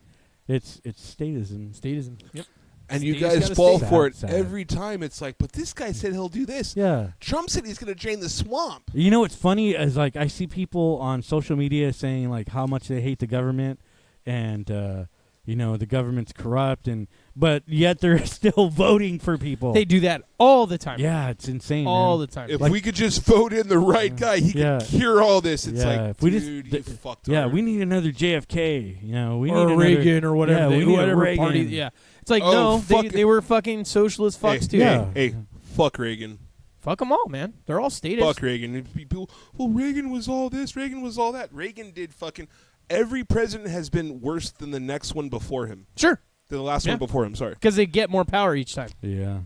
it's statism. Statism. Yep. And you State's guys gotta fall stay. for it Sad. every time. It's like, but this guy said he'll do this. Yeah. Trump said he's going to drain the swamp. You know what's funny is like I see people on social media saying like how much they hate the government and the government's corrupt but yet they're still voting for people. They do that all the time. Yeah, it's insane. all man. the time. If Like- we could just vote in the right guy, he Yeah. could cure all this. It's Yeah, like, if we just- dude, you th- fucked Yeah, hard. we need another JFK. We or need another, Reagan or whatever. Yeah, they, we need a whatever Reagan. party. Yeah. It's like Oh, no, fuck they were fucking socialist fucks too. Yeah. Hey, fuck Reagan. Fuck them all, man. They're all statists. Fuck Reagan. And people, well, Reagan was all this, Reagan was all that. Reagan did fucking... Every president has been worse than the next one before him. Sure, Than the last Yeah. one before him, sorry. because they get more power each time. Yeah.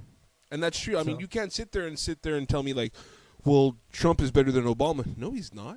And that's true. I mean, So- you can't sit there and tell me, like, well, Trump is better than Obama. No, he's not.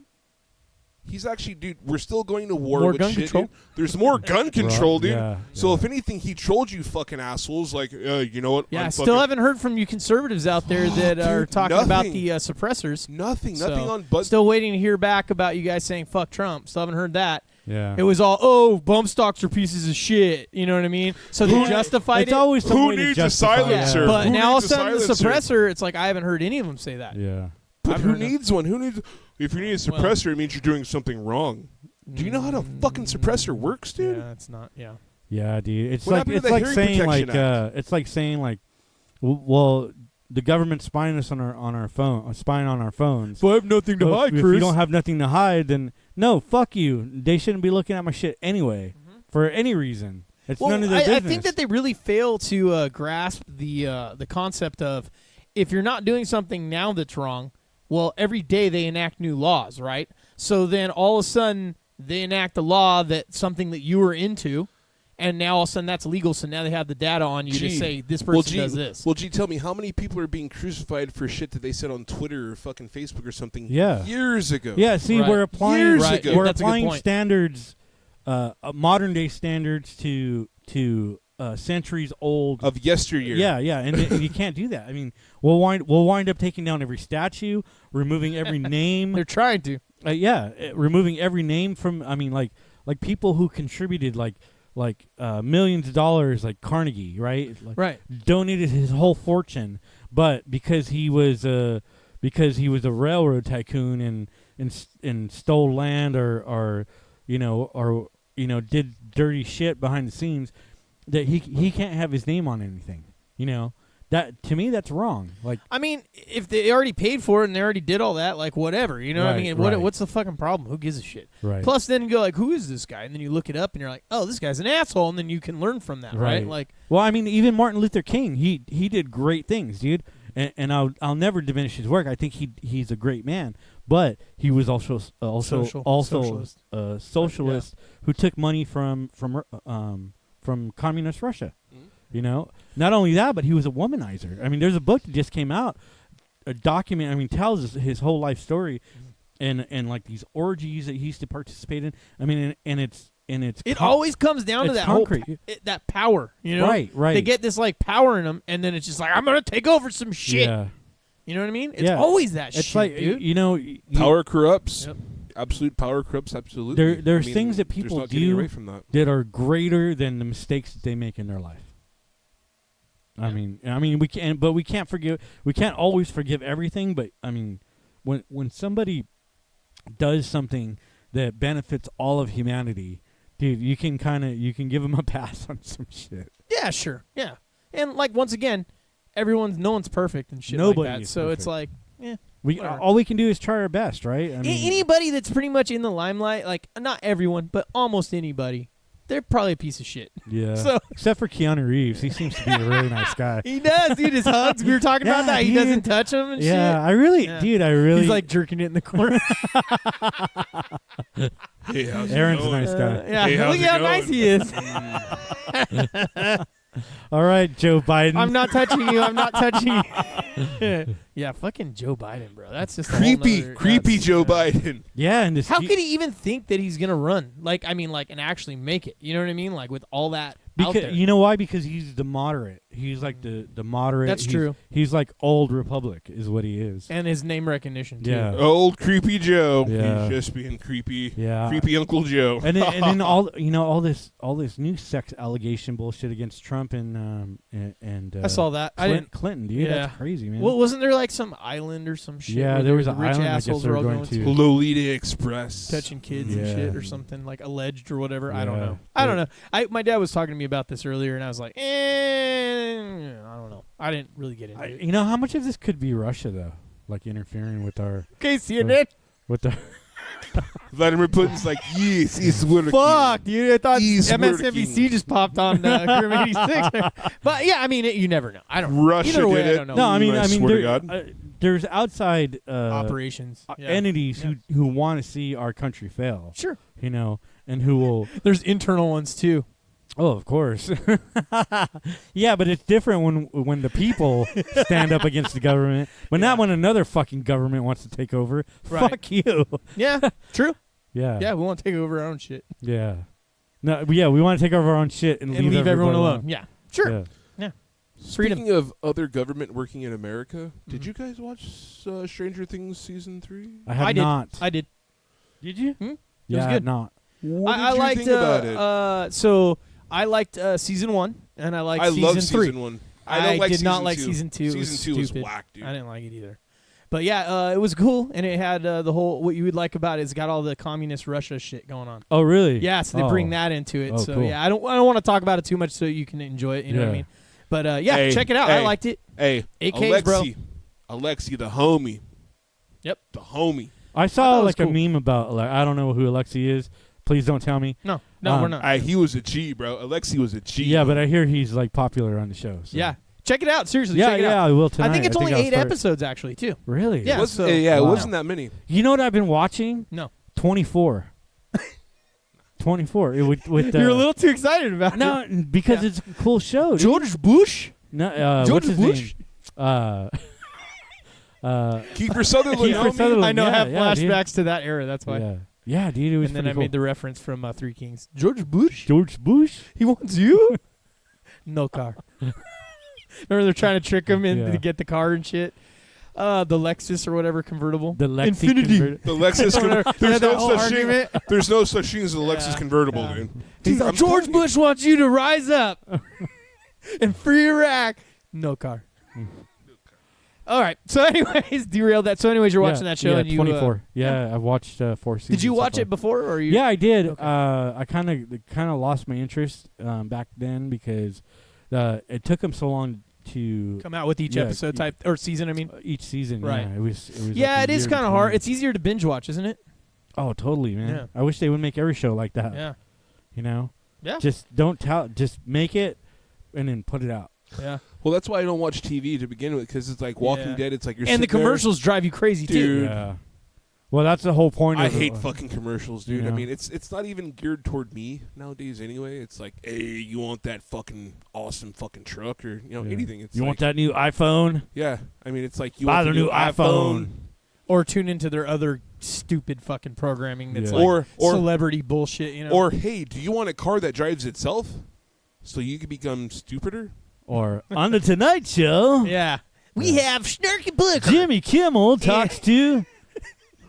He's actually, dude, we're still going to war More with gun shit, control. dude. There's more gun control, dude. Yeah, So yeah. if anything, he trolled you fucking assholes. Like, you know what? Yeah, I I'm still fucking- haven't heard from you conservatives out there that Dude, are talking about nothing. the suppressors. Nothing So, on Buzz. Still waiting to hear back about you guys saying fuck Trump. Still haven't heard that. Yeah. It was all, bump stocks are pieces of shit. You know what I mean? So they justified it's it. always some Who way to needs a justify it. silencer? But Who now all of a needs a sudden the silencer? suppressor, it's like I haven't heard any of them say that. Yeah. But I've who heard needs one? Who needs? If you need a suppressor, it means you're doing something wrong. Do you know how a fucking suppressor works, dude? Yeah, it's not. Yeah. Yeah, dude. It's What like happened to it's the like Hearing saying Protection like Act? it's like saying like, well, the government's spying us on our phone, spying on our phones. Well, I have nothing Well, if you don't have nothing to hide, then no, fuck you. They shouldn't be looking at my shit anyway for any reason. It's Well, none of their business. I think that they really fail to grasp the concept of if you're not doing something now that's wrong, well, every day they enact new laws, right? So then all of a sudden they enact a law that something that you were into, and now all of a sudden that's legal. So now they have the data on you to say this person does this. Well, tell me how many people are being crucified for shit that they said on Twitter or fucking Facebook or something years ago. Yeah, see, Right. we're applying Years ago. we're That's a good applying point. standards, modern day standards to centuries old Of yesteryear. Yeah, and you can't do that. I mean, we'll wind up taking down every statue, removing every name. They're trying to. Removing every name from. I mean, like people who contributed like millions of dollars, like Carnegie, right? Right. Donated his whole fortune, but because he was a railroad tycoon and stole land or did dirty shit behind the scenes, that he can't have his name on anything. That, to me, that's wrong. Like, I mean, if they already paid for it and they already did all that, like, whatever. You know what I Right, mean? right. What's the fucking problem? Who gives a shit? right. Plus, then you go, like, who is this guy? And then you look it up and you're like, oh, this guy's an asshole. And then you can learn from that, right? Like, well, I mean, even Martin Luther King, he did great things, dude. And I'll never diminish his work. I think he's a great man, but he was also Socialist. a socialist who took money from communist Russia. Not only that, but he was a womanizer. I mean, there's a book that just came out, a document. I mean, tells his whole life story, and like these orgies that he used to participate in. I mean, and it's it always comes down to that concrete. that power. Right. They get this like power in them, and then it's just like, I'm gonna take over some shit. Yeah. You know what I mean? It's always that it's shit, like, dude. Power corrupts. Yep. Absolute power corrupts. Absolutely. There's things that people not getting do away from that. that are greater than the mistakes that they make in their life. I mean, we can't forgive. We can't always forgive everything. But I mean, when somebody does something that benefits all of humanity, dude, you can give them a pass on some shit. Yeah, sure. Yeah, and like once again, no one's perfect and shit Nobody like that. is So perfect. it's like, whatever. All we can do is try our best, right? I mean, Anybody that's pretty much in the limelight, like not everyone, but almost anybody, they're probably a piece of shit. yeah. So Except for Keanu Reeves, he seems to be a really nice guy. he does, dude. His hugs. We were talking about Yeah, that. He dude. doesn't touch them and Yeah, shit. I really. He's like jerking it in the corner. Hey, how's it Aaron's a going? nice guy. Yeah, Hey, how's look it how going? nice he is. All right, Joe Biden. I'm not touching you. I'm not touching you. Yeah, fucking Joe Biden, bro. That's just a whole Creepy nother- Joe Biden. Yeah, and this How could he even think that he's gonna run? Like, I mean, like, and actually make it. You know what I mean? Like, with all that out there. because you know why? Because he's the moderate. He's like the moderate. That's he's, true. He's like old Republic, is what he is. And his name recognition too. Yeah. Old creepy Joe. Yeah. He's just being creepy. Yeah. Creepy Uncle Joe. And then all this new sex allegation bullshit against Trump and I saw that. I didn't. Clinton, dude. Yeah. That's crazy, man. Well, wasn't there like some island or some shit? Yeah, where there was the an rich island I assholes guess they were were all going going to. Lolita Express. touching kids and Yeah. shit or something, like alleged or whatever. I don't Yeah. know. I don't know. My dad was talking to me about this earlier, and I was like, I don't know. I didn't really get into it. You know, how much of this could be Russia though, like interfering with our Okay, CNN. with the. Vladimir Putin's like, yes, it's working. Fuck, dude. I thought He's MSNBC working. just popped on Grim 86. But yeah, I mean, you never know. I don't know. Russia Either way, did I it. don't know. No, I mean, swear to there- God. there's outside Operations. Yeah. entities who want to see our country fail. Sure. You know, and who will. There's internal ones too. Oh, of course. Yeah, but it's different when the people stand up against the government, but not when another fucking government wants to take over. Right. Fuck you. Yeah, true. Yeah. Yeah, we want to take over our own shit Yeah. No. Yeah, we want to take over our own shit and and leave everyone everybody alone. Yeah, sure. Yeah. Freedom. Speaking of other government working in America, did Mhm. you guys watch Stranger Things season 3? I have I did. not. I did. Did you? Hmm? Yeah, was I good. have not. What I did you liked think about it? so I liked season 1 and I liked I season love 3. season 1. I don't like did not season like 2. season 2. It was Season 2 was stupid. whack, dude. I didn't like it either. But yeah, it was cool, and it had the whole, what you would like about it is got all the communist Russia shit going on. Oh, really? Yeah, so they Oh. bring that into it. Oh, So cool. yeah, I don't want to talk about it too much so you can enjoy it. You know what I Yeah. mean? But yeah, Hey, check it out. I hey. liked it. Hey, AKs, bro. Alexi, the homie. Yep. The homie. I I saw thought it was like cool. a meme about like I don't know who Alexi is. Please don't tell me. No, we're not. He was a G, bro. Alexi was a G. Yeah, but I hear he's like popular on the show. So. Yeah, check it out. Seriously, Yeah, check it yeah, out. I will tonight. I think it's only I'll 8 start. episodes actually too. Really? Yeah. it so- it Wow. wasn't that many. You know what I've been watching? No. 24. 24. With You're a little too excited about it. no, because it's a cool show. Dude. George Bush? No, George what's his Bush? name? Kiefer Sutherland. Kiefer Sutherland. I know I have yeah, dude. flashbacks to that era. That's why. Yeah, dude, it was And then pretty I cool. made the reference from Three Kings. George Bush? George Bush. He wants you? No car. Remember they're trying to trick him Yeah. to get the car and shit? The Lexus or whatever convertible. The Lexi Infinity. The Lexus. Whatever. There's That no whole such thing. argument. There's no such thing as a Lexus Yeah. convertible, Yeah. dude. He's Dude, like, I'm George telling you. Bush wants you to rise up and free Iraq. No car. All right. So, anyways, derailed that. So, anyways, you're watching that show. Yeah, and you, 24. I've watched 4 seasons. Did you so watch far. it before? Or you? Yeah, I did. Okay. I kind of lost my interest back then because it took them so long to Come out with each Yeah, episode type or season, I mean. each season. Right. Yeah, it was. Yeah, like it is kind of hard. It's easier to binge watch, isn't it? Oh, totally, man. Yeah. I wish they would make every show like that. Yeah. You know. Yeah. Just don't tell. Just make it, and then put it out. Yeah. Well, that's why I don't watch TV to begin with, because it's like Walking Yeah. Dead. It's like you're And the sitting there. commercials drive you crazy, too. Dude. Yeah. Well, that's the whole point. I of hate it. fucking commercials, dude. Yeah. I mean, it's not even geared toward me nowadays anyway. It's like, hey, you want that fucking awesome fucking truck or, Yeah. anything. It's You like, want that new iPhone? Yeah. I mean, it's like you Buy want the new iPhone. Or tune into their other stupid fucking programming that's Yeah. like Or celebrity bullshit, you know? or hey, do you want a car that drives itself so you can become stupider? Or on the Tonight Show, yeah. We have Snarky Booker. Jimmy Kimmel talks to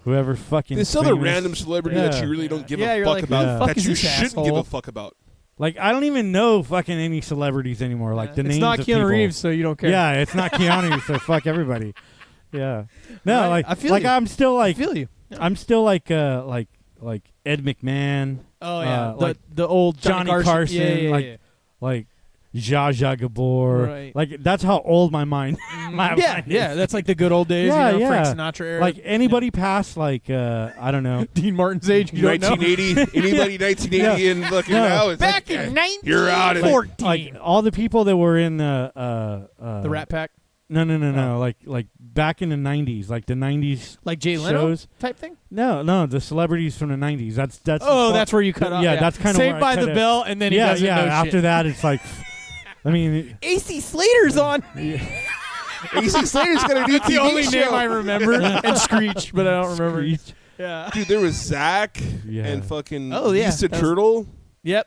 whoever fucking This other famous- random celebrity Yeah. that you really don't give Yeah, a you're fuck like, who about, the fuck that is you this shouldn't give asshole? a fuck about. Like, I don't even know fucking any celebrities anymore. Like the it's names not of Keanu people. Reeves, so you don't care. Yeah, it's not Keanu, so fuck everybody. Yeah. No, Right. like I feel like you. I'm still I like feel you. I'm still like Ed McMahon, Oh, yeah. like the old Johnny Carson, Yeah, yeah, like yeah. like Zsa Zsa Gabor. Right. Like that's how old my mind. my yeah, mind yeah. is. That's like the good old days, Yeah, you know, yeah. Frank Sinatra era. Like anybody past like I don't know. Dean Martin's age, you don't know. 1980, anybody 1980 and looking No. now, it's Back like, in you're out of it. 1914. Like all the people that were in the The Rat Pack. No. Like back in the 90s, like the 90s Like Jay Leno shows. type thing? No, the celebrities from the 90s. That's Oh, that's where you cut off. Yeah, that's kinda Saved where I by cut the it. Bell, and then he yeah, doesn't yeah. know After shit. that, it's like, I mean, AC Slater's on. AC Slater's got a new That's the TV only show. name I remember. And Screech, but I don't remember. Screech. Yeah. Dude, there was Zach Yeah. and fucking Oh, yeah. Lisa That's- Turtle, Yeah,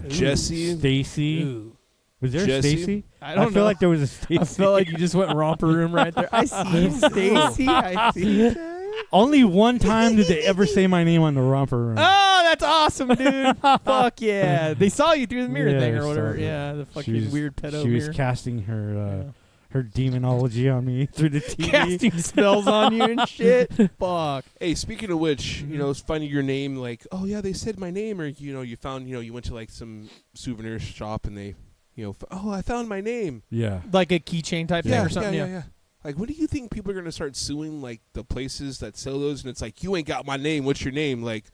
Jesse. Stacy. Ooh. Was there a Jesse? Stacy? I don't feel know. like there was a Stacy. I felt like you just went romper room right there. I see you, Stacy. I see you. Only one time did they ever say my name on the romper room. Oh, that's awesome, dude. Fuck yeah. They saw you through the mirror Yeah, thing I or saw whatever. it. Yeah, the She fucking was- weird pedo She was mirror. casting her Yeah. her demonology on me through the TV. Casting spells on you and shit. Fuck. Hey, speaking of which, Mm-hmm. it's finding your name, like, oh yeah, they said my name, or you found, you went to like some souvenir shop and they, oh, I found my name. Yeah. Like a keychain type thing or something. yeah. Like, when do you think people are gonna start suing like the places that sell those? And it's like, you ain't got my name. What's your name? Like,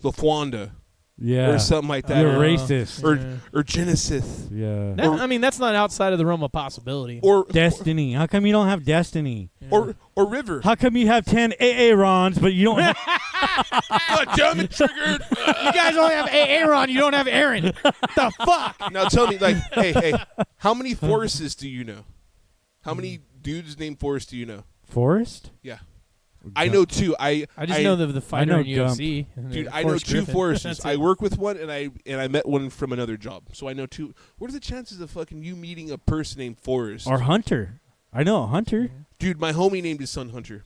LaFwanda Yeah. or something like that. You're or, racist. or Genesis Yeah. No, I mean, that's not outside of the realm of possibility. or Destiny. How come you don't have Destiny? or River. How come you have 10 Aarons, but you don't have... God damn it, triggered. You guys only have Aaron. You don't have Aaron. The fuck? Now tell me, like, hey, how many Forrests do you know? How many dudes named Forrest do you know? Forrest? Yeah. I know two. I just know the fighter know in UFC. and Dude, the I know Forrest two Griffin. Forrests. That's I it. work with one, and I met one from another job. So I know two. What are the chances of fucking you meeting a person named Forrest? Or Hunter. I know a Hunter. Dude, my homie named his son Hunter.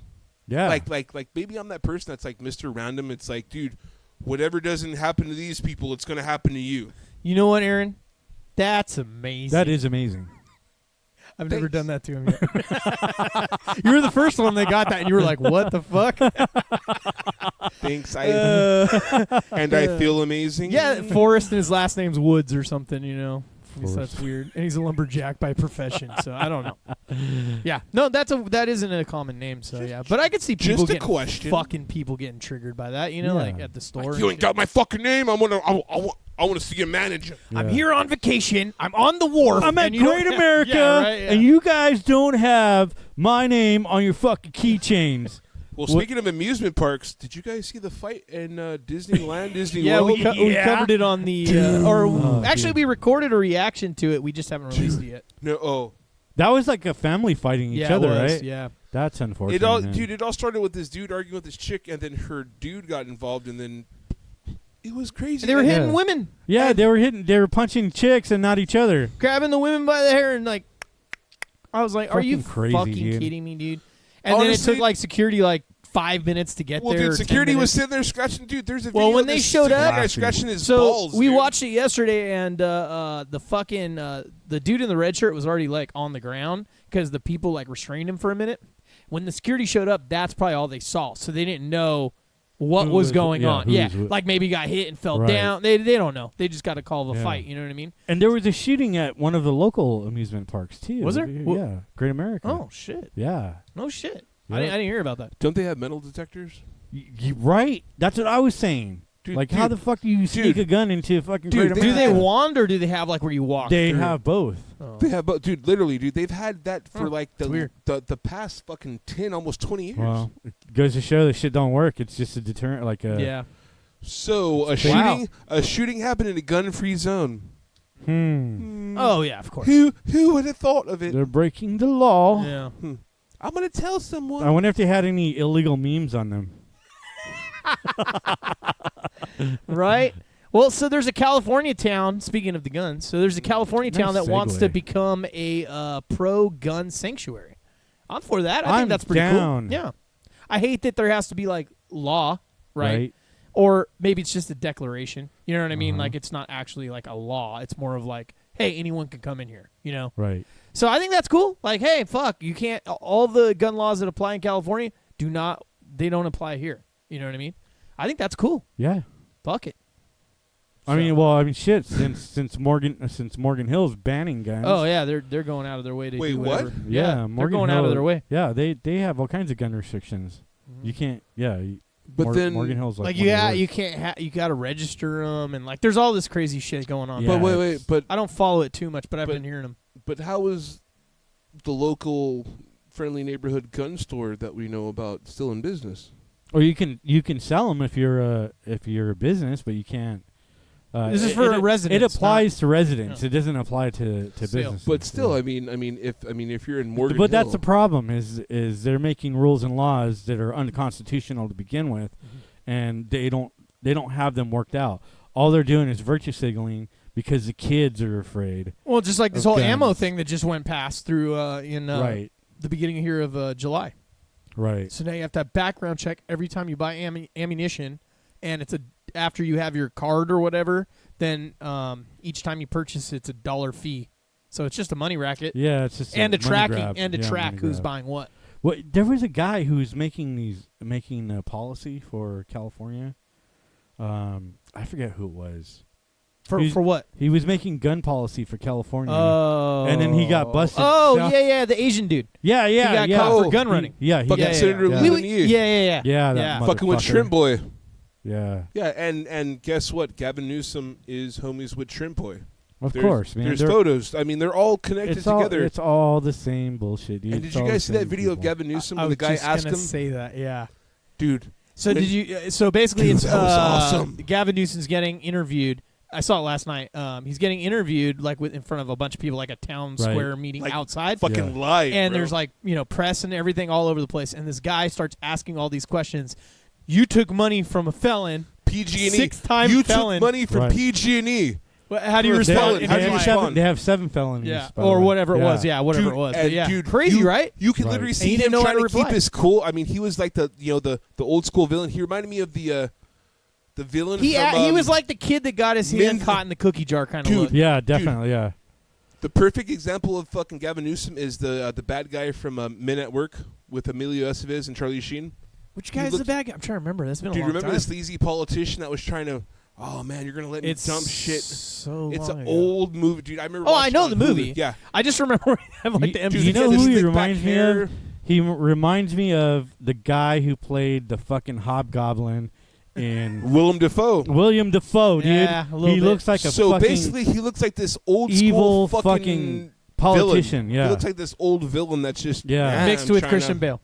Yeah. Like maybe I'm that person that's like Mr. Random. It's like, dude, whatever doesn't happen to these people, it's gonna happen to you. You know what, Aaron? That's amazing. That is amazing. I've never Thanks. done that to him yet. You were the first one that got that, and you were like, "What the fuck?" Thanks. I feel amazing. Yeah, Forrest and his last name's Woods or something. I guess Forrest. that's weird. And he's a lumberjack by profession, so I don't know. Yeah, no, that isn't a common name. So yeah, but I could see people just a getting question. fucking people getting triggered by that. Yeah. Like at the store. Like, and you ain't shit. got my fucking name. I want to see a manager. I'm Yeah. here on vacation. I'm on the wharf. I'm at and you don't- Great America, Yeah, right, yeah. and you guys don't have my name on your fucking keychains. Well, speaking of amusement parks, did you guys see the fight in Disneyland, Disney Yeah, World? we covered it on the actually we recorded a reaction to it. We just haven't released it yet. No, That was like a family fighting each other, it was, right? Yeah. That's unfortunate. It all started with this dude arguing with this chick, and then her dude got involved, and then it was crazy. They were Yeah. hitting women, Yeah, they were punching chicks and not each other. grabbing the women by the hair, and like, I was like, "Are you Fucking crazy, fucking dude. kidding me, dude?" And Honestly, then it took like security like 5 minutes to get Well, there. dude, or 10 security was minutes. sitting there scratching. Dude, there's a Well, video when of they this showed up- guy scratching his So balls. we dude. watched it yesterday, and the fucking the dude in the red shirt was already like on the ground because the people like restrained him for a minute. When the security showed up, that's probably all they saw, so they didn't know what Who was was- going yeah, on. who Yeah, was who- like maybe he got hit and fell Right. down. They don't know. They just got to call the Yeah. fight. You know what I mean? And there was a shooting at one of the local amusement parks too. Was there? Yeah, Great America. Oh shit! Yeah. No shit. Yeah. I didn't hear about that. Don't they have metal detectors? Right. That's what I was saying. Dude, like, how the fuck do you sneak a gun into fucking Dude, Great Do America? they wand or do they have like where you walk? They through? have both. Oh. They have, dude. Literally, dude. They've had that for like it's weird. the past fucking 10, almost 20 years. Well, it goes to show that shit don't work. It's just a deterrent, like a Yeah. So Wow. a shooting happened in a gun-free zone. Oh yeah, of course. Who would have thought of it? They're breaking the law. Yeah. I'm gonna tell someone. I wonder if they had any illegal memes on them. Right? Well, so there's a California town, speaking of the guns, so there's a California Nice town that wants to segue. become a pro-gun sanctuary. I'm for that. I think I'm that's pretty down. cool. Yeah. I hate that there has to be, like, law, right? Right. Or maybe it's just a declaration. You know what I mean? Uh-huh. Like, it's not actually, like, a law. It's more of, like, hey, anyone can come in here, you know? Right. So I think that's cool. Like, hey, fuck, you can't, all the gun laws that apply in California they don't apply here. You know what I mean? I think that's cool. Yeah. Fuck it. I mean, shit. Since Morgan Hill's banning guns. Oh yeah, they're going out of their way to Wait, do what? whatever. Yeah, they're Morgan going Hill, out of their way. Yeah, they have all kinds of gun restrictions. You can't. Yeah. But then- Morgan Hill's Like one of the worst. you can't you got to register them and like there's all this crazy shit going on. Yeah. But wait, but I don't follow it too much, but I've But- been hearing them. but how is the local friendly neighborhood gun store that we know about still in business? Or you can sell them if you're a business, but you can't. This is for residents, It applies to residents. Yeah. it doesn't apply to businesses. But still, yeah. I mean, if you're in Morgan But that's Hill, the problem is they're making rules and laws that are unconstitutional to begin with, and they don't have them worked out. All they're doing is virtue signaling because the kids are afraid. Well, just like this of whole ammo guns. thing that just went past through in Right. the beginning here of July. Right. So now you have to have background check every time you buy ammunition, and it's after you have your card or whatever. Then each time you purchase, it's $1 fee. So it's just a money racket. Yeah, it's just And a a tracking grab. and to Yeah, track money who's grab. buying what. Well, there was a guy who was making a policy for California. I forget who it was. For He's- what? He was making gun policy for California. Oh. And then he got busted. Oh, So- yeah, the Asian dude. Yeah, He got yeah. caught for gun running. Yeah, he fucking got, Senator yeah. Lee Yeah, Lanier. yeah. Yeah, that Yeah. fucking with motherfucker. Shrimp Boy. Yeah, Yeah, and guess what? Gavin Newsom is homies with Shrimp Boy. of There's- course, man. There's They're- photos. I mean, they're all connected it's all, together. It's all the same bullshit, dude. And did It's you all guys the see that same video of people. Gavin Newsom I when was the guy just asked gonna him, say that, yeah. dude? So when- did you? So basically, Dude, it's that was awesome. Gavin Newsom's getting interviewed. I saw it last night. He's getting interviewed like in front of a bunch of people, like a town Right. square meeting Like, outside. Fucking Yeah. live, And bro. there's like press and everything all over the place. And this guy starts asking all these questions. You took money from a felon. PG&E. 6-time You felon. took money from Right. PG&E. How do you For a respond? felon. If How do it's you like- respond? They have 7 felonies. Yeah, by the or way. whatever it was. Yeah, whatever Dude, it was. But and yeah, dude, crazy, you- right? You can Right. literally And see he him didn't know how trying to to keep reply. his cool. I mean, he was like the old school villain. He reminded me of the villain. He from, was like the kid that got his hand Min- caught in the cookie jar kind of Dude. look. Yeah, definitely. Yeah. the perfect example of fucking Gavin Newsom is the bad guy from Men at Work with Emilio Estevez and Charlie Sheen. Which guy's the bad guy? I'm trying to remember. That's been a Dude, long remember time. this sleazy politician that was trying to? Oh man, you're gonna let me It's dump shit. so It's long an ago. old movie, dude. I remember. Oh, I watching know it the on Hulu. movie. Yeah, I just remember we have like the Dude, You he know had this who he thick reminds back me hair. of? He reminds me of the guy who played the fucking Hobgoblin in Willem Dafoe. William Dafoe, dude. Yeah, a little He bit. looks like a So fucking basically, he looks like this old evil school fucking politician. villain. Yeah. He looks like this old villain that's just Yeah. "Nah, Mixed I'm with trying Christian to-" Bale.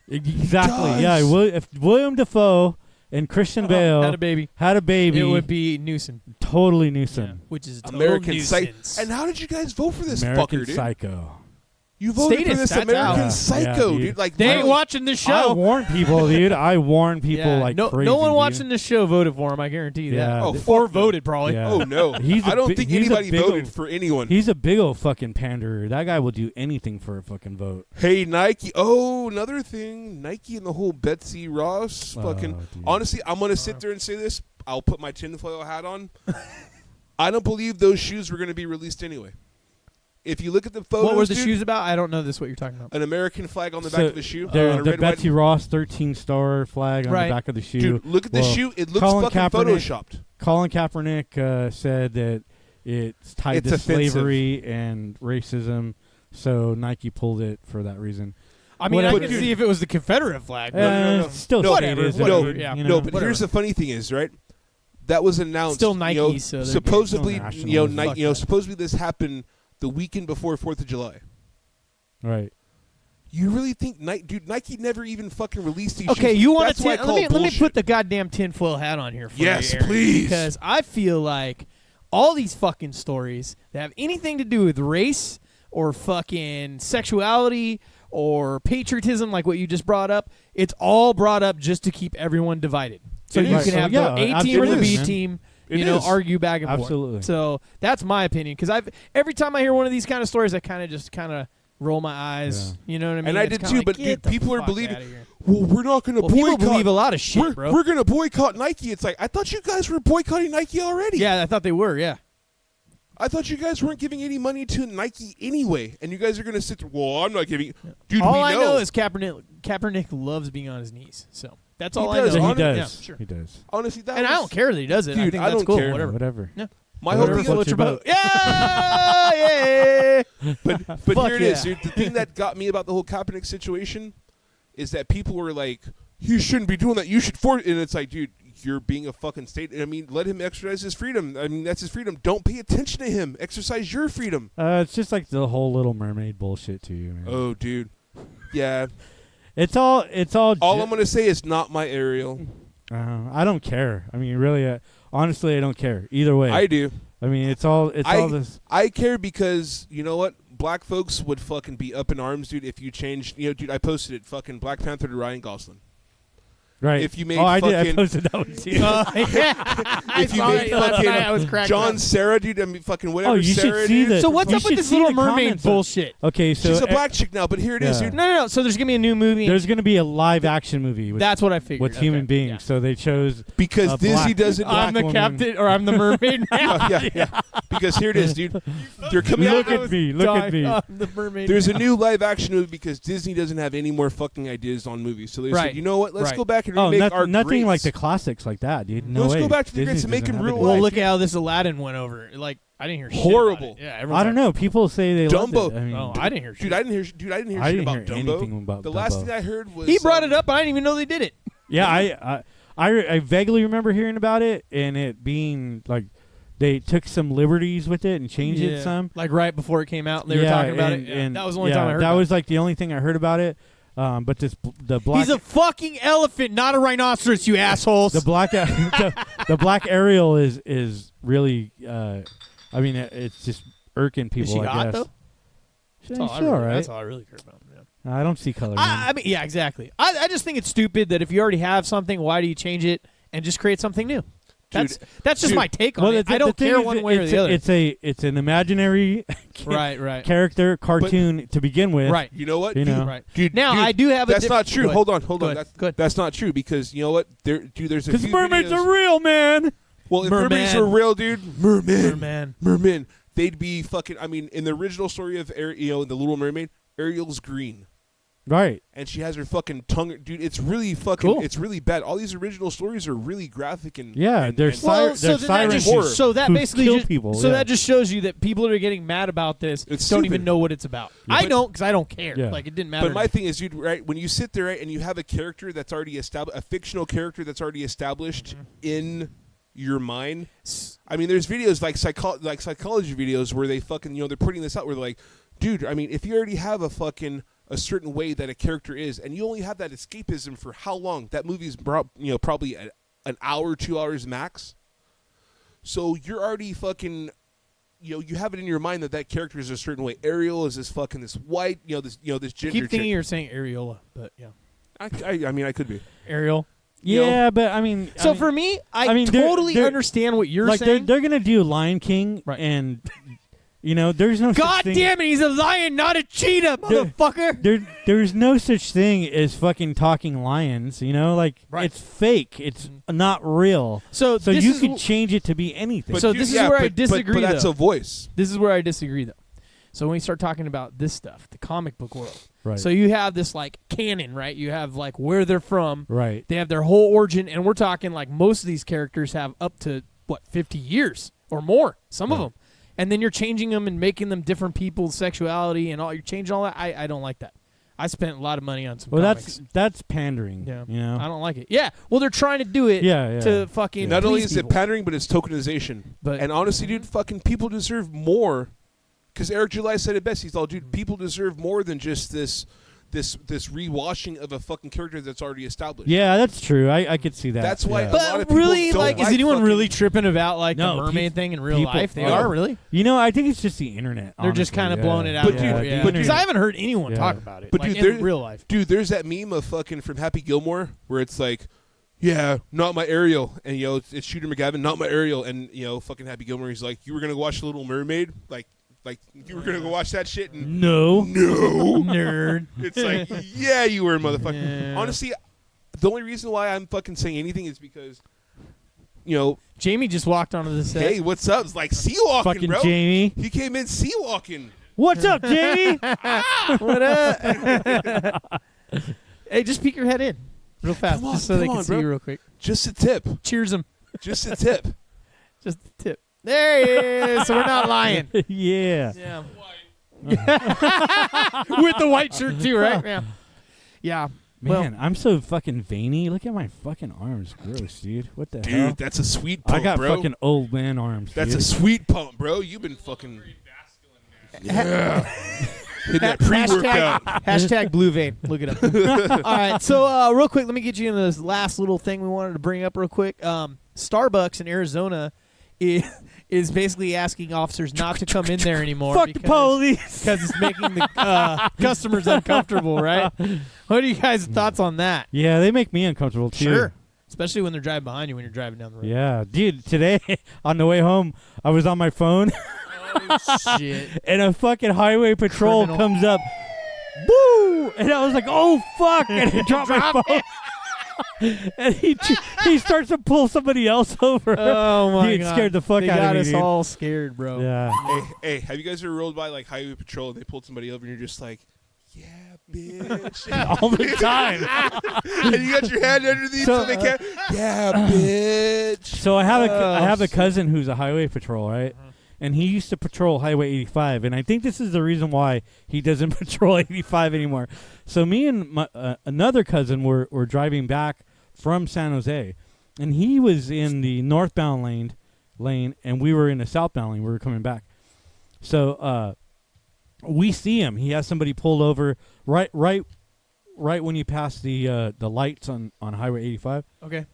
Exactly. does. Yeah. If William Dafoe and Christian Bale had a baby. it would be Newsom. totally Newsom. Which is a total American nuisance. Psycho. And how did you guys vote for this American fucker, dude? Psycho. You voted for Statist, this that's American out. Psycho, Yeah, dude. dude. Like They ain't literally- watching this I show. warn people, dude. I warn people like no, crazy. no one dude. watching this show voted for him. I guarantee you Yeah. that. Oh, Or fuck no. voted probably. Yeah. Oh no, He's a I don't bi- think he's a anybody big voted ol- for anyone. He's a big old fucking panderer. That guy will do anything for a fucking vote. Hey Nike. Oh, another thing. Nike and the whole Betsy Ross fucking. Dude. Honestly, I'm gonna sit there and say this. I'll put my tinfoil hat on. I don't believe those shoes were gonna be released anyway. If you look at the photos, What were the dude, shoes about? I don't know this. What you're talking about? an American flag on the back of the shoe. The and a red, Betsy white, Ross 13-star flag on Right. the back of the shoe. Dude, look at the Well, shoe. It looks Colin fucking Kaepernick- photoshopped. Colin Kaepernick said that it's tied It's to offensive. slavery and racism, so Nike pulled it for that reason. I mean, Whatever. I can see if it was the Confederate flag. But no. Still No, stated as whatever, whatever, yeah. you No, know. but whatever. here's the funny thing is, right? That was announced. Still Nike, you know, so they're supposedly, getting you know, nationalism. Fuck that. supposedly this happened the weekend before 4th of July. Right. You really think Nike never even fucking released these Okay, shoes? you want That's to why I call it let me bullshit. put the goddamn tinfoil hat on here for Yes, you, Aaron, please. because I feel like all these fucking stories that have anything to do with race or fucking sexuality or patriotism, like what you just brought up, it's all brought up just to keep everyone divided. So It you is. can have Yeah, the A team or the B absolutely. team, It you know, is. argue back and Absolutely. forth. So that's my opinion. Because every time I hear one of these kind of stories, I kind of roll my eyes. You know what I mean? And I It's did kinda too, like, but get dude, the people are fuck believing. outta here. Well, we're not going to Well, people boycott. believe a lot of shit, bro. We're going to boycott Nike. It's like I thought you guys were boycotting Nike already. Yeah, I thought they were. Yeah. I thought you guys weren't giving any money to Nike anyway, and you guys are going to sit there. Well, I'm not giving. Dude, All we I know. know is Kaepernick loves being on his knees. So that's all He I does, know. He honest- does. Yeah, sure. He does. Honestly, that And I was- don't care that he does it. I Dude, think I that's don't cool. care. Whatever. Yeah. My whole Whatever thing. floats your boat. Yeah. But Fuck here it is, yeah. dude. The thing that got me about the whole Kaepernick situation is that people were like, "You shouldn't be doing that. You should force." And it's like, dude, you're being a fucking state. I mean, let him exercise his freedom. I mean, that's his freedom. Don't pay attention to him. Exercise your freedom. It's just like the whole Little Mermaid bullshit to you, man. Oh, dude. Yeah. It's all. All I'm gonna say is not my Ariel. I don't care. I mean, really, honestly, I don't care either way. I do. I mean, it's all this. I care because you know what? Black folks would fucking be up in arms, dude, if you changed. You know, dude, I posted it. Fucking Black Panther to Ryan Gosling. Right. If you made I did. I fucking- posted that one too. If you made fucking John Sarah, dude, I mean, fucking whatever. Oh, you should Sarah, see dude. the- So what's You up with should this see Little the Mermaid comments on- bullshit? Okay, so She's a black chick now, but here it is, Yeah. dude. No. So there's gonna be a new movie. there's going to be a live action movie with, That's what I figured. with human beings. Yeah. So they chose Because a Disney black- doesn't. black I'm the woman. captain, or I'm the mermaid now. yeah. Because here it is, dude. They're coming Look out. at me. Look at me. I'm the mermaid. There's a now. new live action movie because Disney doesn't have any more fucking ideas on movies. So they Right. said, you know what? Let's Right. go back and Oh, remake our nothing greats. like the classics like that, dude. No Let's way. go back to the Disney greats and make doesn't them have real it. Well, life. look at how this Aladdin went over. Like I didn't hear shit Horrible. about it. Yeah, I don't know. People say they loved Dumbo. it. I mean, Oh, I didn't hear shit. Dude, I didn't hear shit I about didn't hear Dumbo. anything about The Dumbo. last thing I heard was He brought it up, but I didn't even know they did it. Yeah, I vaguely remember hearing about it and it being like they took some liberties with it and changed it some. Like right before it came out, they were talking about it. Yeah, And that was the only time I heard. that about was like the only thing I heard about it. But the black He's a fucking elephant, not a rhinoceros, you assholes. the black the black Ariel is really I mean it's just irking people. Is she I hot guess. though? She's That's all I all really- right. That's all I really care about. Yeah. I don't see color. I mean, yeah, exactly. I just think it's stupid that if you already have something, why do you change it and just create something new? That's just dude. my take on it. I don't care one way or the other. It's an imaginary right. character cartoon to begin with. Right. You know what? You dude, know. Right. Dude, Now, dude, I do have a That's not true. Go ahead. Hold on. Go ahead. Go ahead. That's not true because you know what? There's a Because few mermaids videos- are real, man. Well, if Merman. mermaids were real, dude, Merman. mermen, they'd be fucking. I mean, in the original story of in the Little Mermaid, Ariel's green. Right. And she has her fucking tongue, dude. It's really fucking. Cool. It's really bad. All these original stories are really graphic and Yeah, and, they're and- Well, so they're then that siren just, horror. so that who basically kill just, people, so yeah. that just shows you that people that are getting mad about this It's don't stupid. even know what it's about. Yeah. I But- don't because I don't care. Yeah. Like it didn't matter. But to my me. thing is, dude, right? When you sit there, right, and you have a character that's already established, a fictional character that's already established in your mind. I mean, there's videos like psychology videos where they fucking they're putting this out where they're like, dude, I mean, if you already have a a certain way that a character is, and you only have that escapism for how long? That movie's probably an hour, 2 hours max. So you're already fucking, you have it in your mind that character is a certain way. Ariel is this white, this ginger. I keep thinking chick. you're saying Areola, but yeah. I mean, I could be. Ariel. Yeah, but I mean, for me, I mean, totally they're- understand what you're like saying. they're gonna do Lion King, Right. and there's no God such thing. damn it, he's a lion, not a cheetah, motherfucker. There's no such thing as fucking talking lions. Right. It's fake. It's not real. So this you is could change it to be anything. So this is where I disagree, But that's though. a voice. This is where I disagree, though. So when we start talking about this stuff, the comic book world. right. So you have this like canon, right? You have like where they're from. right. They have their whole origin, and we're talking like most of these characters have up to 50 years or more. Some of Right. them, and then you're changing them and making them different people's sexuality and all. You're changing all that. I don't like that. I spent a lot of money on some. Well, comics. that's pandering. Yeah. I don't like it. Yeah. Well, they're trying to do it. Yeah, yeah. To fucking. Not only please is it people. pandering, but it's tokenization. But- and honestly, dude, fucking people deserve more. Because Eric July said it best. He's all, dude, people deserve more than just this rewashing of a fucking character that's already established. Yeah, that's true. I could see that. That's why yeah. a lot of But people really, don't like, is anyone fucking- really tripping about like No, the mermaid peop- thing in real people life? They are. are really. I think it's just the internet. They're just honestly, kind of yeah. blowing it out. But there, dude, yeah. but Because dude- I haven't heard anyone Yeah. talk about it. But like, dude, in real life. Dude, there's that meme of fucking from Happy Gilmore where it's like, yeah, not my Ariel. And, it's Shooter McGavin, not my Ariel. And, fucking Happy Gilmore, he's like, you were going to watch The Little Mermaid? Like you were going to go watch that shit? And No. Nerd. it's like, yeah, you were, motherfucker. Yeah. Honestly, the only reason why I'm fucking saying anything is because, Jamie just walked onto the set. hey, what's up? It's like sea walking, Fucking bro. Jamie. He came in sea walking. What's up, Jamie? What up? Hey, just peek your head in real fast, Come on, just so they come can on, see bro. you real quick. Just a tip. Cheers him. Just a tip. Just the tip. There he is. So we're not lying. yeah. Yeah. With the white shirt too, right? Yeah. Yeah. Man, I'm so fucking veiny. Look at my fucking arms. Gross, dude. What the hell? Dude, that's a sweet pump, I got bro. fucking old man arms. That's dude. a sweet pump, bro. You've been fucking... Yeah. Hit that pre-workout. Hashtag blue vein. Look it up. All right. So real quick, let me get you into this last little thing we wanted to bring up real quick. Starbucks in Arizona is basically asking officers not to come in there anymore. Fuck the police. Because it's making the customers uncomfortable, right? What are you guys' thoughts on that? Yeah, they make me uncomfortable too. Sure. Especially when they're driving behind you when you're driving down the road. Yeah, dude. Today on the way home, I was on my phone, Oh, shit. and a fucking highway patrol Criminal. comes up. Boo! And I was like, "Oh fuck!" And I dropped my phone. And he starts to pull somebody else over. Oh, my Dude, God. scared the fuck They out of got me, us dude. all scared, bro. Yeah. Hey, have you guys ever rolled by like highway patrol and they pulled somebody over and you're just like, yeah, bitch. All the time. And you got your hand underneath so they can't. Yeah, bitch. So I have Oh, I have a shit. cousin who's a highway patrol, right? And he used to patrol Highway 85, and I think this is the reason why he doesn't patrol 85 anymore. So me and my, another cousin were driving back from San Jose, and he was in the northbound lane, and we were in the southbound lane. We were coming back. So we see him. He has somebody pulled over right when you pass the lights on Highway 85. Okay.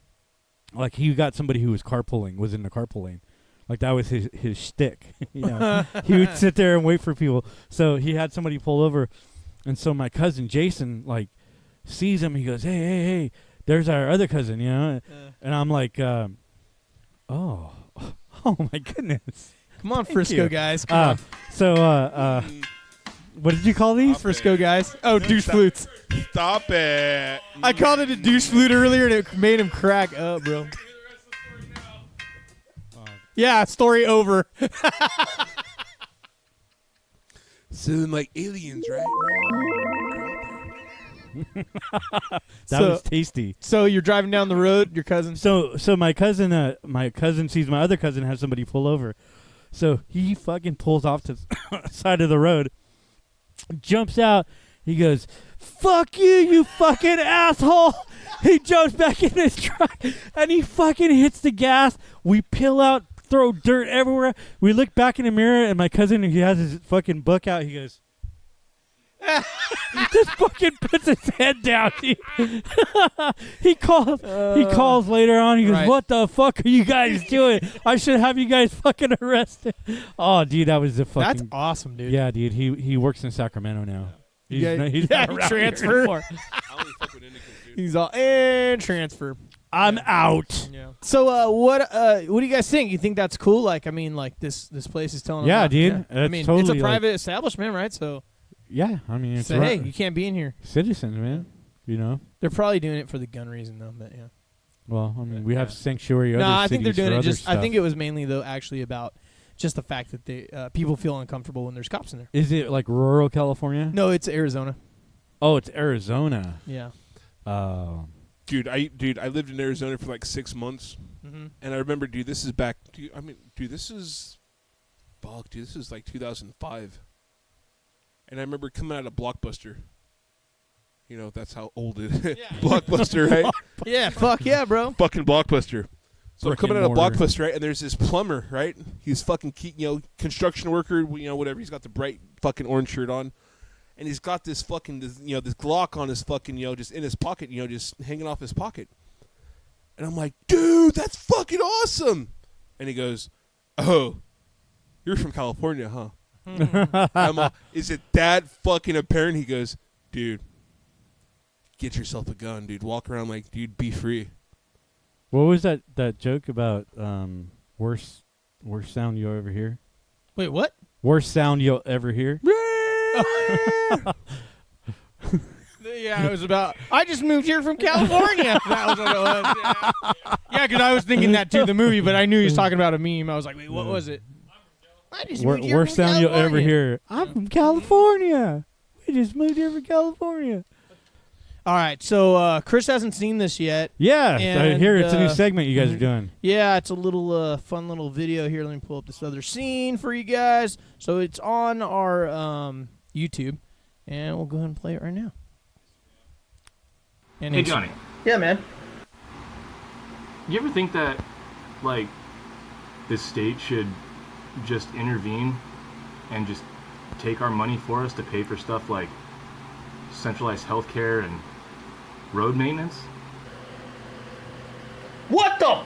Like he got somebody who was was in the carpool lane. Like that was his shtick. You know, he would sit there and wait for people. So he had somebody pull over, and so my cousin Jason like sees him. He goes, "Hey, there's our other cousin," you know. And I'm like, "Oh my goodness." Come on, Thank Frisco you. guys. Come on. So what did you call these? Frisco guys. Oh, douche flutes. Stop it. I called it a douche flute earlier, and it made him crack up, bro. Yeah, story over. So like aliens, right? That was tasty. So you're driving down the road, your cousin. So my cousin sees my other cousin has somebody pull over. So he fucking pulls off to the side of the road, jumps out. He goes, "Fuck you, you fucking asshole!" He jumps back in his truck and he fucking hits the gas. We peel out, throw dirt everywhere. We look back in the mirror and my cousin, he has his fucking book out. He goes, Just fucking puts his head down. He calls later on. He goes, Right. "What the fuck are you guys doing? I should have you guys fucking arrested." Oh, dude, that was the fucking. That's awesome, dude. Yeah, dude. He works in Sacramento now. He's Yeah, not, he's yeah, not he around here transferred. anymore. I only fuck with Indicans, dude. He's all and transfer. I'm out. Yeah. So what do you guys think? You think that's cool? Like, I mean, like this place is telling them Yeah, not- dude. I It's mean, totally it's a like- private establishment, right? So Yeah, I mean, it's say, right. hey, you can't be in here. Citizens, man. You know. They're probably doing it for the gun reason, though. But yeah. Well, I mean, we have sanctuary. No, other I think they're cities for doing it other just. I think stuff. it was mainly though actually about just the fact that they people feel uncomfortable when there's cops in there. Is it like rural California? No, it's Arizona. Oh, it's Arizona. Yeah. Dude, I lived in Arizona for like 6 months, Mm-hmm. and I remember, dude, this is back. This is like 2005, and I remember coming out of Blockbuster. You know, that's how old it is. Yeah. Blockbuster, right? Yeah. Fuck yeah, bro. Fucking Blockbuster. So I'm Brick coming and out of mortar. Blockbuster, right? And there's this plumber, right? He's fucking, construction worker, whatever. He's got the bright fucking orange shirt on. And he's got this fucking, this Glock on his fucking, just in his pocket, just hanging off his pocket. And I'm like, dude, that's fucking awesome. And he goes, oh, you're from California, huh? I'm all, is it that fucking apparent? He goes, dude, get yourself a gun, dude. Walk around like, dude, be free. What was that joke about? Worst sound you'll ever hear. Wait, what? Worst sound you'll ever hear. Yeah, it was about. I just moved here from California. That was what it was. Yeah, because I was thinking that too, the movie, but I knew he was talking about a meme. I was like, wait, what was it? I just moved here Worst from sound you'll ever California. hear. I'm from California. We just moved here from California. All right, so Chris hasn't seen this yet. Yeah, I And, hear it's a new segment you guys are doing. Yeah, it's a little fun little video here. Let me pull up this other scene for you guys. So it's on our YouTube, and we'll go ahead and play it right now. And Hey it's- Johnny, Yeah, man. you ever think that, like, the state should just intervene and just take our money for us to pay for stuff like centralized healthcare and road maintenance? What the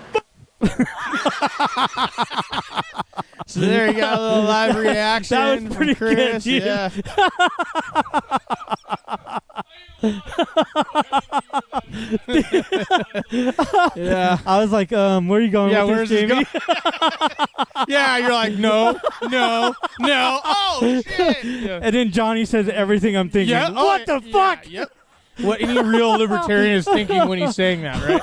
So there you got a little live reaction. That was from pretty Chris. good, dude. Yeah. Yeah. I was like, where are you going Yeah, with where's this, this Jamie? Yeah, you're like, no. Oh, shit. Yeah. And then Johnny says everything I'm thinking. Yeah, oh, What the yeah, fuck? Yep. What any real libertarian is thinking when he's saying that, right?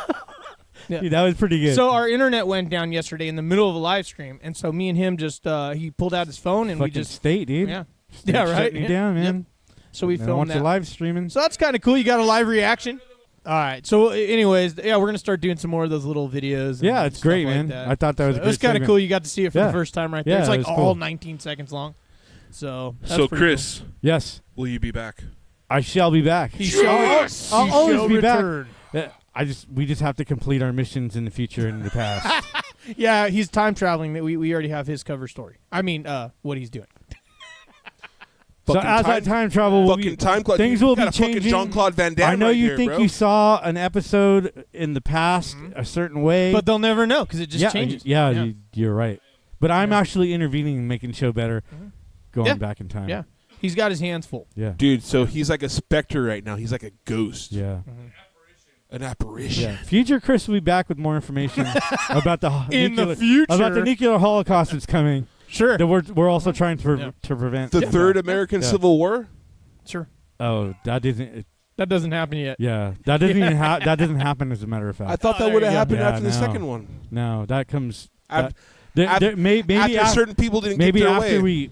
Yeah. Dude, that was pretty good. So our internet went down yesterday in the middle of a live stream, and so me and him just he pulled out his phone and fucking we just state, dude. yeah State yeah right shutting you yeah. down, man. Yep. So we I filmed want that. you live streaming. So that's kind of cool. You got a live reaction. All right. So anyways, yeah, we're gonna start doing some more of those little videos. Yeah, and it's stuff great, like man. that. I thought that was a It was great kind of segment. cool. You got to see it for Yeah. the first time right there. Yeah, It's it like was all cool. 19 seconds long. So that's So, pretty Chris, Yes, will you be back? I shall be back. cool. I'll always be back. return. Yeah, we just have to complete our missions in the future and in the past. Yeah, he's time traveling. That we already have his cover story. I mean, what he's doing. So Fucking as I time travel, will fucking be, time clock. things you will got be a fucking changing. Jean-Claude Van Damme I know right you here, think bro. you saw an episode in the past a certain way, But they'll never know because it just yeah, changes. Yeah, you're right. But I'm actually intervening and making the show better, going Yeah. back in time. Yeah. He's got his hands full. yeah, Dude, so he's like a specter right now. He's like a ghost. yeah. An apparition. Yeah. Future Chris will be back with more information about the In the nuclear, future. about the nuclear holocaust that's coming. Sure. That we're also trying to Yeah. to prevent. The Third American Yeah. Civil War? Sure. Oh, that isn't. That doesn't happen yet. Yeah, that doesn't even that doesn't happen. As a matter of fact, I thought Oh, that would have there you happened go. after the Yeah, no. second one. no, that comes. Af- Maybe after certain people didn't maybe get their after way.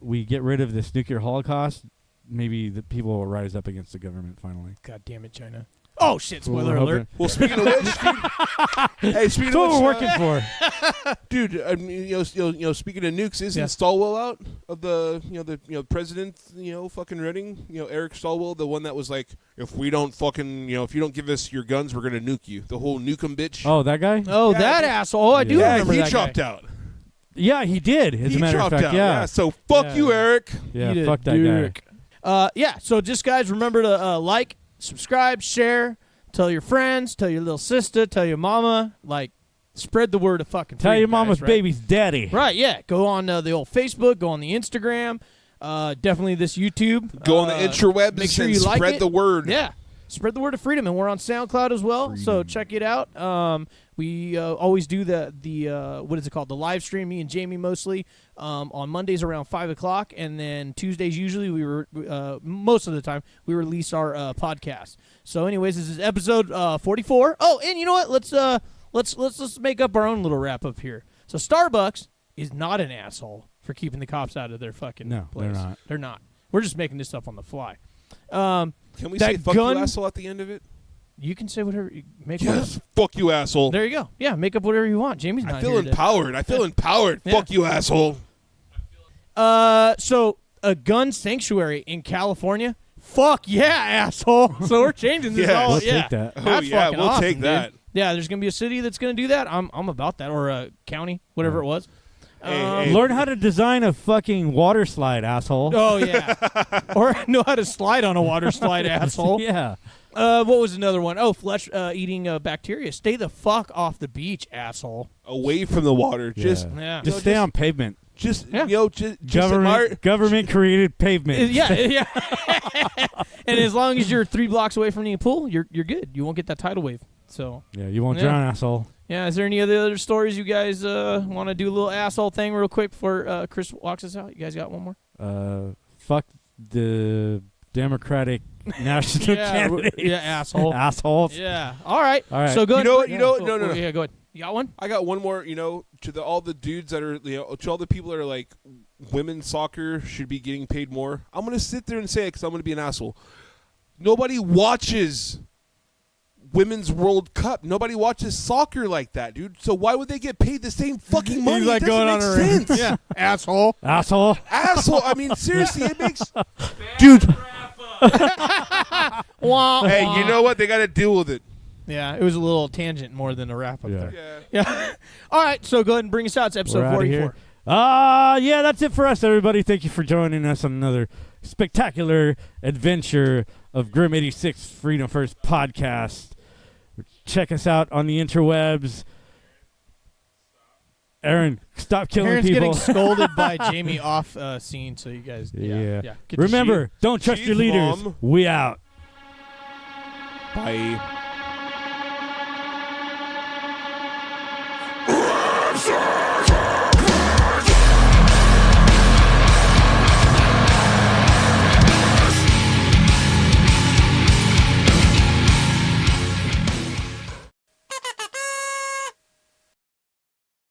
we get rid of this nuclear holocaust, maybe the people will rise up against the government finally. God damn it, China. Oh, shit. Well, Spoiler we're alert. Well, speaking of which, dude. Hey, speaking That's what of we're which, working for. dude. I mean, speaking of nukes, isn't Yeah. Stalwell out of the president? Fucking running. Eric Stalwell, the one that was like, if we don't fucking, if you don't give us your guns, we're gonna nuke you. The whole nuke 'em bitch. Oh, that guy? Oh, Yeah, that dude. asshole. I do yeah, remember he that dropped guy. out. Yeah, he did. As He a matter of dropped fact, out. yeah. So fuck Yeah. you, Eric. Yeah, He did fuck that guy. dick. Yeah, so just, guys, remember to like, subscribe, share, tell your friends, tell your little sister, tell your mama, like, spread the word of fucking Tell freedom, your mama's guys, right? baby's daddy. Right, yeah. Go on the old Facebook, go on the Instagram, definitely this YouTube. Go on the interwebs make sure and you like spread it. the word. Yeah. Spread the word of freedom, and we're on SoundCloud as well, so check it out. We always do the what is it called? The live stream, me and Jamie mostly, on Mondays around 5 o'clock, and then Tuesdays usually most of the time we release our podcast. So anyways, this is episode 44. Oh, and you know what? Let's make up our own little wrap up here. So Starbucks is not an asshole for keeping the cops out of their fucking No, place. they're not. They're not. We're just making this up on the fly. Can we That say fuck gun- you asshole at the end of it? You can say whatever. Make Yes. Fuck you asshole. There you go. Yeah, make up whatever you want. Jamie's not I feel here today. empowered. I feel empowered. Yeah. Fuck you asshole. So a gun sanctuary in California. Fuck yeah, asshole. So we're changing this Yeah. all. We'll yeah. take that. Oh, That's yeah, fucking we'll awesome, take dude. that. Yeah, there's gonna be a city that's gonna do that. I'm about that, or a county, whatever it was. Hey, Learn how to design a fucking water slide, asshole. Oh yeah, or know how to slide on a water slide, asshole. Yeah. What was another one? Oh, flesh eating bacteria. Stay the fuck off the beach, asshole. Away from the water. Just, Yeah. Just stay on pavement. just, Yeah. just admire. Government created pavement. Yeah, yeah. And as long as you're 3 blocks away from the pool, you're good. You won't get that tidal wave. So Yeah, you won't Yeah. drown, asshole. yeah, is there any other stories you guys want to do a little asshole thing real quick before Chris walks us out? You guys got one more? Fuck the Democratic national candidate. yeah, asshole. Assholes. Yeah. All right. All right. So go You ahead. know what? You know what? No, no, no. Yeah, go ahead. You got one? I got one more. To all the dudes that are, to all the people that are like, women's soccer should be getting paid more. I'm gonna sit there and say it because I'm gonna be an asshole. Nobody watches Women's World Cup. Nobody watches soccer like that, dude. So why would they get paid the same fucking money? He's like it doesn't going make on a rant. sense. Yeah. Asshole. Asshole. Asshole. I mean, seriously, it makes. Dude. Wah, Hey, wah. you know what? They got to deal with it. Yeah, it was a little tangent more than a wrap up Yeah. there. Yeah. Yeah. All right, so go ahead and bring us out. It's episode We're outta 44. here. Yeah, that's it for us, everybody. Thank you for joining us on another spectacular adventure of Grim 86 Freedom First podcast. Check us out on the interwebs. Aaron, stop killing Aaron's people. getting scolded by Jamie off scene, so you guys, Yeah. get the Remember, don't trust Chief your leaders. Mom. We out. Bye. Answer!